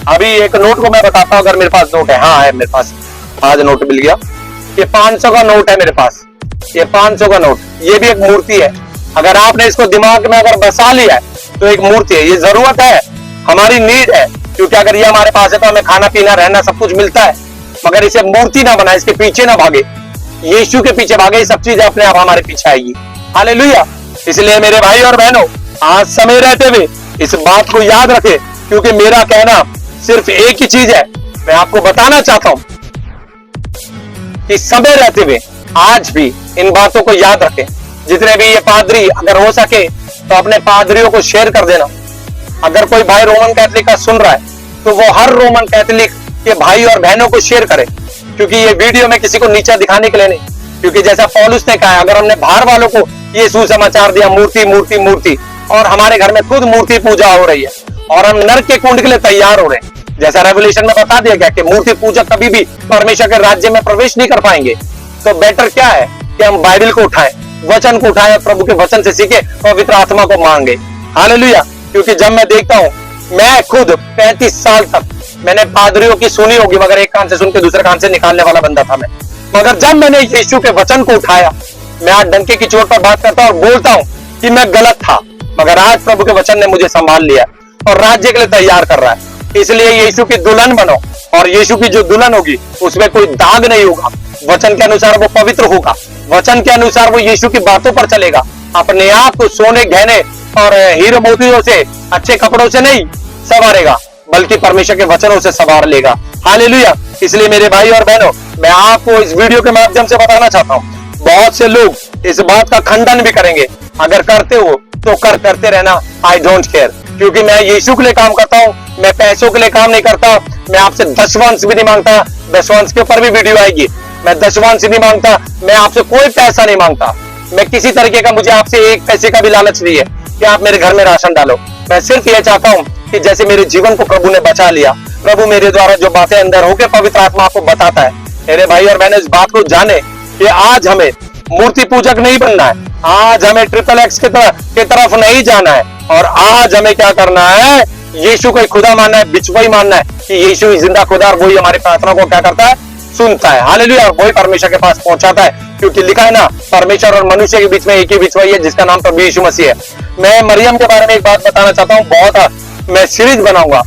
अभी एक नोट को मैं बताता हूं, अगर मेरे पास नोट है, हाँ है मेरे पास, आज नोट मिल गया। ये 500 का नोट है मेरे पास, ये 500 का नोट, ये भी एक मूर्ति है। अगर आपने इसको दिमाग में अगर बसा लिया है तो एक मूर्ति है। ये जरूरत है, हमारी नीड है, क्योंकि अगर ये हमारे पास है तो हमें खाना पीना रहना सब कुछ मिलता है। मगर इसे मूर्ति ना बनाए, इसके पीछे ना भागे, यीशु के पीछे भागे, ये सब चीजें अपने आप हमारे पीछे आएगी। हालेलुया। इसलिए मेरे भाई और बहनों, आज समय रहते हुए इस बात को याद रखें, क्योंकि मेरा कहना सिर्फ एक ही चीज है, मैं आपको बताना चाहता हूं कि समय रहते हुए आज भी इन बातों को याद रखें। जितने भी ये पादरी, अगर हो सके तो अपने पादरियों को शेयर कर देना। अगर कोई भाई रोमन कैथोलिक का सुन रहा है तो वो हर रोमन कैथोलिक के भाई और बहनों को शेयर करे, क्योंकि ये वीडियो में किसी को नीचा दिखाने के लिए नहीं, क्योंकि जैसा पौलुस ने कहा है, अगर हमने बाहर वालों को ये सुसमाचार दिया, मूर्ति मूर्ति मूर्ति, और हमारे घर में खुद मूर्ति पूजा हो रही है और हम नरक के कुंड के लिए तैयार हो रहे हैं, जैसा रेवल्यूशन में बता दिया गया कि मूर्ति पूजक कभी भी परमेश्वर के राज्य में प्रवेश नहीं कर पाएंगे। तो बेटर क्या है कि हम बाइबल को उठाएं, वचन को उठाएं, प्रभु के वचन से सीखे, पवित्र आत्मा को मांगे। हालेलुया। क्योंकि जब मैं देखता हूं, मैं खुद 35 साल तक मैंने पादरियों की सुनी होगी, मगर एक कान से सुन के दूसरे कान से निकालने वाला बंदा था मैं। मगर जब मैंने यीशु के वचन को उठाया, मैं आज डंके की चोट पर बात करता हूं और बोलता हूं कि मैं गलत था, मगर आज प्रभु के वचन ने मुझे संभाल लिया और राज्य के लिए तैयार कर रहा है। इसलिए यीशु की दुल्हन बनो, और यीशु की जो दुल्हन होगी उसमें कोई दाग नहीं होगा। वचन के अनुसार वो पवित्र होगा, वचन के अनुसार वो यीशु की बातों पर चलेगा। अपने आप को सोने गहने और हीरे मोतियों से, अच्छे कपड़ों से नहीं संवारेगा, बल्कि परमेश्वर के वचनों से संवार लेगा। हालेलुया। इसलिए मेरे भाई और बहनों, मैं आपको इस वीडियो के माध्यम से बताना चाहता हूं, बहुत से लोग इस बात का खंडन भी करेंगे। अगर करते हो तो करते रहना, आई डोंट केयर, क्योंकि मैं यीशु के लिए काम करता हूं, मैं पैसों के लिए काम नहीं करता। मैं आपसे दशवांश भी नहीं मांगता, दशवांश के ऊपर भी वीडियो आएगी। मैं दशवांश नहीं मांगता, मैं आपसे कोई पैसा नहीं मांगता, मैं किसी तरीके का, मुझे आपसे एक पैसे का भी लालच नहीं है कि आप मेरे घर में राशन डालो। मैं सिर्फ ये चाहता हूं कि जैसे मेरे जीवन को प्रभु ने बचा लिया, प्रभु मेरे द्वारा जो बातें अंदर होकर पवित्र आत्मा आपको बताता है, मेरे भाई और बहनों, इस बात को जाने कि आज हमें मूर्ति पूजक नहीं बनना है, आज हमें XXX की तरफ नहीं जाना है, और आज हमें क्या करना है, यीशु को खुदा मानना है, बिचवाई मानना है कि यीशु ही जिंदा खुदा, और वही हमारी प्रार्थना को क्या करता है, सुनता है। हालेलुया। वही परमेश्वर के पास पहुंचाता है, क्योंकि लिखा है ना, परमेश्वर और मनुष्य के बीच में एक ही बिचवाई है, जिसका नाम प्रभु यीशु मसीह है। मैं मरियम के बारे में एक बात बताना चाहता हूँ, बहुत मैं सीरीज बनाऊंगा।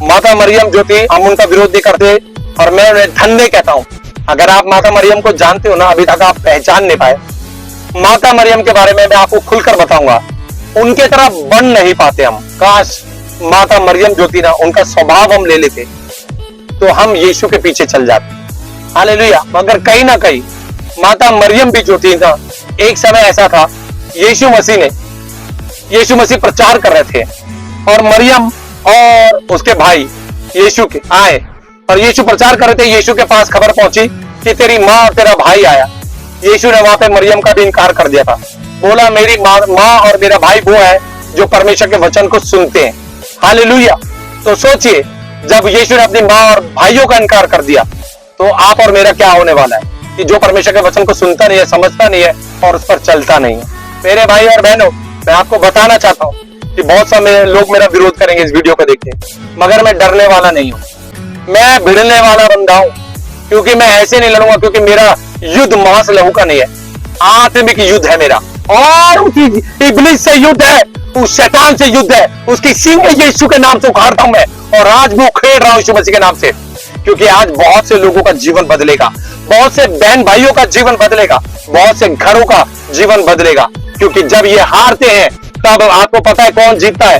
माता मरियम जो थी, हम उनका विरोध नहीं करते, और मैं उन्हें धन्य कहता हूँ। अगर आप माता मरियम को जानते हो ना, अभी तक आप पहचान नहीं पाए, माता मरियम के बारे में मैं आपको खुलकर बताऊंगा। उनके तरह बन नहीं पाते हम। काश माता मरियम जो थी ना, उनका स्वभाव हम ले लेते तो हम यीशु के पीछे चल जाते। हालेलुया। मगर कहीं ना कहीं माता मरियम भी जो थी ना, एक समय ऐसा था, यीशु मसीह प्रचार कर रहे थे, और मरियम और उसके भाई यीशु के आए, और यीशु प्रचार कर रहे थे। यीशु के पास खबर पहुंची कि तेरी माँ और तेरा भाई आया। यीशु ने वहां पे मरियम का भी इनकार कर दिया था, बोला मेरी माँ और मेरा भाई वो है जो परमेश्वर के वचन को सुनते हैं। हालेलुया। तो सोचिए, जब यीशु ने अपनी माँ और भाइयों का इनकार कर दिया, तो आप और मेरा क्या होने वाला है, कि जो परमेश्वर के वचन को सुनता नहीं है, समझता नहीं है, और उस पर चलता नहीं है। मेरे भाई और बहनों, मैं आपको बताना चाहता हूँ कि बहुत सारे लोग मेरा विरोध करेंगे इस वीडियो को देख के, मगर मैं डरने वाला नहीं हूँ, मैं भिड़ने वाला बंदा हूँ। क्योंकि मैं ऐसे नहीं लड़ूंगा, क्योंकि मेरा युद्ध मांस लहू का नहीं है, आत्मिक युद्ध है मेरा, और उसी इब्लिस से युद्ध है, उस शैतान से युद्ध है। उसकी सींग यीशु के नाम से उखाड़ता हूं मैं, और आज मैं उखेड़ रहा हूं यीशु मसीह के नाम से। क्योंकि आज बहुत से लोगों का जीवन बदलेगा, बहुत से बहन भाइयों का जीवन बदलेगा, बहुत से घरों का जीवन बदलेगा। क्योंकि जब ये हारते हैं, तब आपको पता है कौन जीतता है,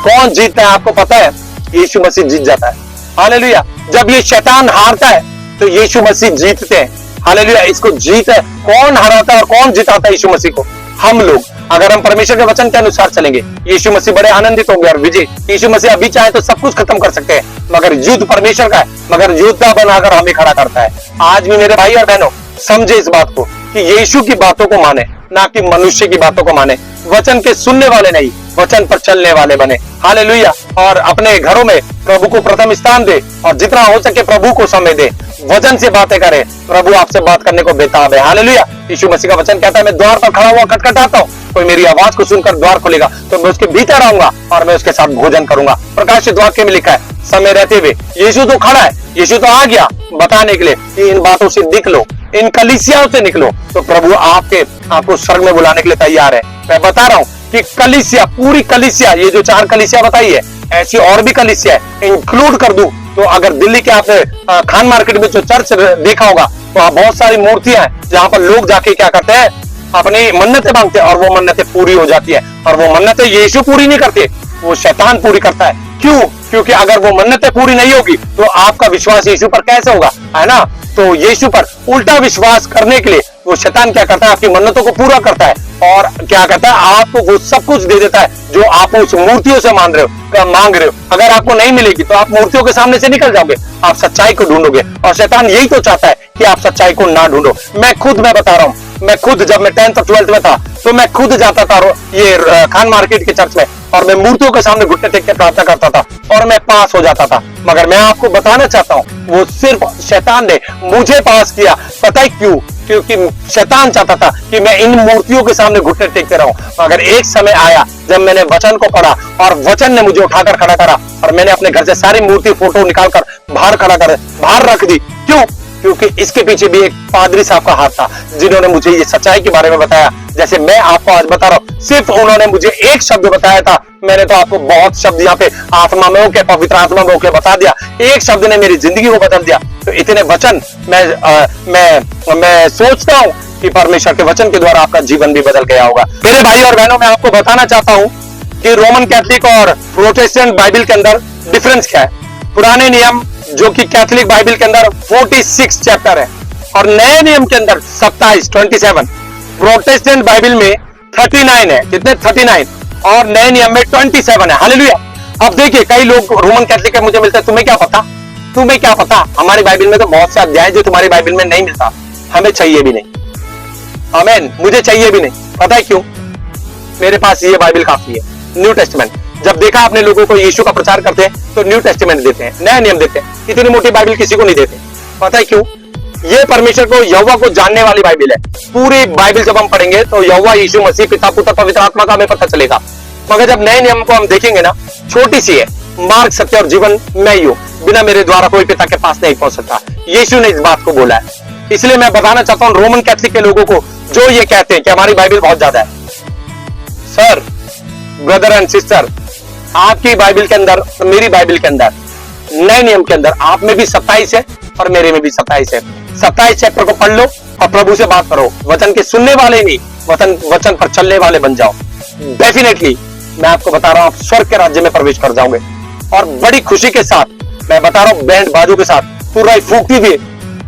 कौन जीतता है आपको पता है, यीशु मसीह जीत जाता है। हालेलुया। जब ये शैतान हारता है तो यीशु मसीह जीतते हैं। हालेलुया। इसको जीत कौन हराता है और कौन जिताता है यीशु मसीह को? हम लोग। अगर हम परमेश्वर के वचन के अनुसार चलेंगे, यीशु मसीह बड़े आनंदित होंगे और विजय। यीशु मसीह अभी चाहे तो सब कुछ खत्म कर सकते हैं, मगर युद्ध परमेश्वर का है, मगर योद्धा बनाकर हमें खड़ा करता है। आज भी मेरे भाई और बहनों, समझे इस बात को कि यीशु की बातों को माने, ना कि मनुष्य की बातों को माने। वचन के सुनने वाले नहीं, वचन पर चलने वाले बने। हालेलुया। और अपने घरों में प्रभु को प्रथम स्थान दे, और जितना हो सके प्रभु को समय दे, वचन से बातें करे। प्रभु आपसे बात करने को बेताब है। हालेलुया। यीशु मसीह का वचन कहता है, मैं द्वार पर खड़ा हुआ खटखटाता हूँ, कोई मेरी आवाज को सुनकर द्वार खोलेगा तो मैं उसके भीतर आऊंगा और मैं उसके साथ भोजन करूंगा। प्रकाशित वाक्य में लिखा है, समय रहते हुए यीशु तो खड़ा है, यीशु तो आ गया बताने के लिए कि इन बातों से निकलो, इन कलीसियाओं से निकलो। तो प्रभु आपको स्वर्ग में बुलाने के लिए तैयार है। मैं बता रहा हूँ कि कलीसिया, पूरी कलीसिया, ये जो 4 कलीसिया बताई है, ऐसी और भी कलीसिया है, इंक्लूड कर दूं तो अगर दिल्ली के आपने खान मार्केट में जो चर्च देखा होगा, तो वहां बहुत सारी मूर्तियां हैं जहां पर लोग जाके क्या करते हैं, अपनी मन्नतें मांगते हैं, और वो मन्नतें पूरी हो जाती है। और वो मन्नतें यीशु पूरी नहीं करते, वो शैतान पूरी करता है। क्यों? क्योंकि अगर वो मन्नतें पूरी नहीं होगी तो आपका विश्वास यीशु पर कैसे होगा, है ना? तो यीशु पर उल्टा विश्वास करने के लिए वो शैतान क्या करता है, आपकी मन्नतों को पूरा करता है, और क्या करता है, आपको वो सब कुछ दे देता है जो आप उस मूर्तियों से मांग रहे हो। अगर आपको नहीं मिलेगी तो आप मूर्तियों के सामने से निकल जाओगे, आप सच्चाई को ढूंढोगे, और शैतान यही तो चाहता है कि आप सच्चाई को ना ढूंढो। मैं बता रहा हूँ, मैं खुद जब मैं 10th और 12th में था तो मैं खुद जाता था ये खान मार्केट के चर्च में और मैं मूर्तियों के सामने घुटने टेक के प्रार्थना करता था और मैं पास हो जाता था। मगर मैं आपको बताना चाहता हूं वो सिर्फ शैतान ने मुझे पास किया। पता है क्यों? क्योंकि शैतान चाहता था कि मैं इन मूर्तियों के सामने घुटने टेकते रहूं। मगर एक समय आया जब मैंने वचन को पढ़ा और वचन ने मुझे उठाकर खड़ा करा और मैंने अपने घर से सारी मूर्ति फोटो निकालकर बाहर रख दी। क्यों? क्योंकि इसके पीछे भी एक पादरी साहब का हाथ था जिन्होंने मुझे ये सच्चाई के बारे में बताया। जैसे मैं आपको आज बता रहा हूं, सिर्फ उन्होंने मुझे एक शब्द बताया था। मैंने तो आपको बहुत शब्द यहाँ पे आत्मा में होके, पवित्र आत्मा में होके बता दिया। एक शब्द ने मेरी जिंदगी को बदल दिया। तो इतने वचन मैं सोचता हूं कि परमेश्वर के वचन के द्वारा आपका जीवन भी बदल गया होगा। मेरे भाई और बहनों, मैं आपको बताना चाहता हूं कि रोमन कैथोलिक और प्रोटेस्टेंट बाइबल के अंदर डिफरेंस क्या है। पुराने नियम जो कि कैथोलिक बाइबल के अंदर 46 चैप्टर है और नए नियम के अंदर 27 प्रोटेस्टेंट बाइबल में 39 है। कितने? 39 और नए नियम में 27 है। हालेलुया। अब देखिए, कई लोग रोमन कैथोलिक मुझे मिलते हैं, तुम्हें क्या पता, तुम्हें क्या पता, हमारी बाइबल में तो बहुत से अध्याय जो तुम्हारी बाइबल में नहीं मिलता, हमें चाहिए भी नहीं। आमीन। मुझे चाहिए भी नहीं। पता है क्यों? मेरे पास ये बाइबल काफी है। न्यू टेस्टमेंट जब देखा आपने लोगों को यीशु का प्रचार करते हैं तो न्यू टेस्टमेंट देते हैं, नया नियम देते हैं। इतनी मोटी बाइबल किसी को नहीं देते। पता है क्यों? ये परमेश्वर को, यहोवा को जानने वाली बाइबल है। पूरी बाइबल जब हम पढ़ेंगे तो यहोवा, यीशु मसीह, पिता, पुत्र, पवित्र आत्मा का हमें पता चलेगा। मगर जब नए नियम को हम देखेंगे ना, छोटी सी है, मार्ग, सत्य और जीवन मैं ही हूं, बिना मेरे द्वारा कोई पिता के पास नहीं पहुंच सकता। यीशु ने इस बात को बोला है। इसलिए मैं बताना चाहता हूं रोमन कैथोलिक के लोगों को जो ये कहते हैं कि हमारी बाइबल बहुत ज्यादा है, सर, ब्रदर एंड सिस्टर, आपकी बाइबल के अंदर, मेरी बाइबल के अंदर, नए नियम के अंदर आप में भी 27 है और मेरे में भी 27 है। 27 चैप्टर को पढ़ लो और प्रभु से बात करो। वचन के सुनने वाले नहीं, वचन पर चलने वाले बन जाओ। डेफिनेटली मैं आपको बता रहा हूं, आप स्वर्ग के राज्य में प्रवेश कर जाओगे। और बड़ी खुशी के साथ मैं बता रहा हूं, बैंड बाजू के साथ पूरा फूकती हुए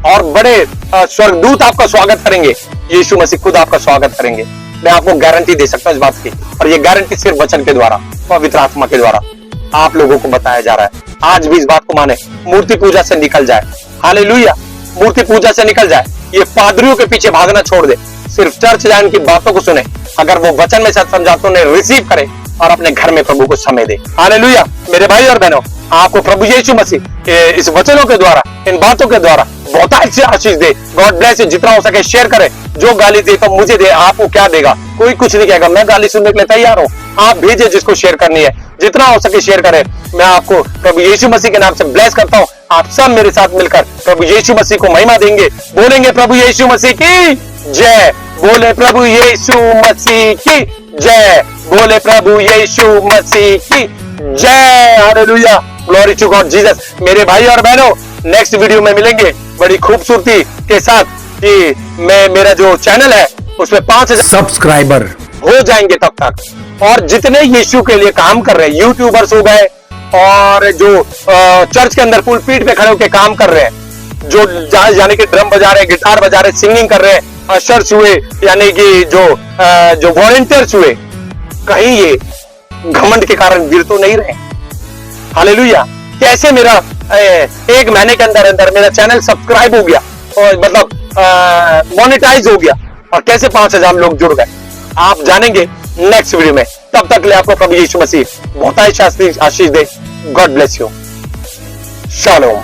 और बड़े स्वर्गदूत आपका स्वागत करेंगे। यीशु मसीह खुद आपका स्वागत करेंगे। मैं आपको गारंटी दे सकता हूं इस बात की, और ये गारंटी सिर्फ वचन के द्वारा, पवित्र आत्मा के द्वारा आप लोगों को बताया जा रहा है। आज भी इस बात को माने, मूर्ति पूजा से निकल जाए। हालेलुया। मूर्ति पूजा से निकल जाए, ये पादरियों के पीछे भागना छोड़ दे, सिर्फ चर्च जाए, उनकी बातों को सुने, अगर वो वचन में सच समझाते उन्हें रिसीव करे और अपने घर में प्रभु को समय दे। हालेलुया। मेरे भाई और बहनों, आपको प्रभु यीशु मसीह इस वचनों के द्वारा, इन बातों के द्वारा बहुत अच्छी आशीष दे। God bless you. जितना हो सके शेयर करें। जो गाली दे तो मुझे दे, आपको क्या देगा? कोई कुछ नहीं कहेगा। मैं गाली सुनने के लिए तैयार हूं। आप भेजिए जिसको शेयर करनी है। जितना हो सके शेयर करें। मैं आपको प्रभु यीशु मसीह के नाम से ब्लेस करता हूं। आप सब मेरे साथ मिलकर प्रभु यीशु मसीह को महिमा देंगे। बोलेंगे प्रभु यीशु मसीह की जय। बोले प्रभु यीशु मसीह की जय। बोले प्रभु यीशु मसीह की जय। Hallelujah. Glory to God Jesus. मेरे भाई और बहनों, नेक्स्ट वीडियो में मिलेंगे बड़ी खूबसूरती के साथ कि मेरा जो चैनल है उसमें 5000 सब्सक्राइबर हो जाएंगे तब तक। और जितने यीशु के लिए काम कर रहे हैं, यूट्यूबर्स हो गए और जो चर्च के अंदर पुलपीठ पे खड़े होकर काम कर रहे हैं, जो यानी कि ड्रम बजा रहे, गिटार बजा रहे, सिंगिंग कर रहे हैं, अशर्स हुए, यानी कि जो वॉलंटियर्स हुए, कहीं ये घमंड के कारण गिर तो नहीं रहे। हालेलुया। कैसे मेरा एक महीने के अंदर मेरा चैनल सब्सक्राइब हो गया और मतलब मोनेटाइज हो गया, और कैसे 5000 लोग जुड़ गए, आप जानेंगे नेक्स्ट वीडियो में। तब तक ले आपको प्रभु यीशु मसीह बहुत आशीष दे। God bless you. शालोम।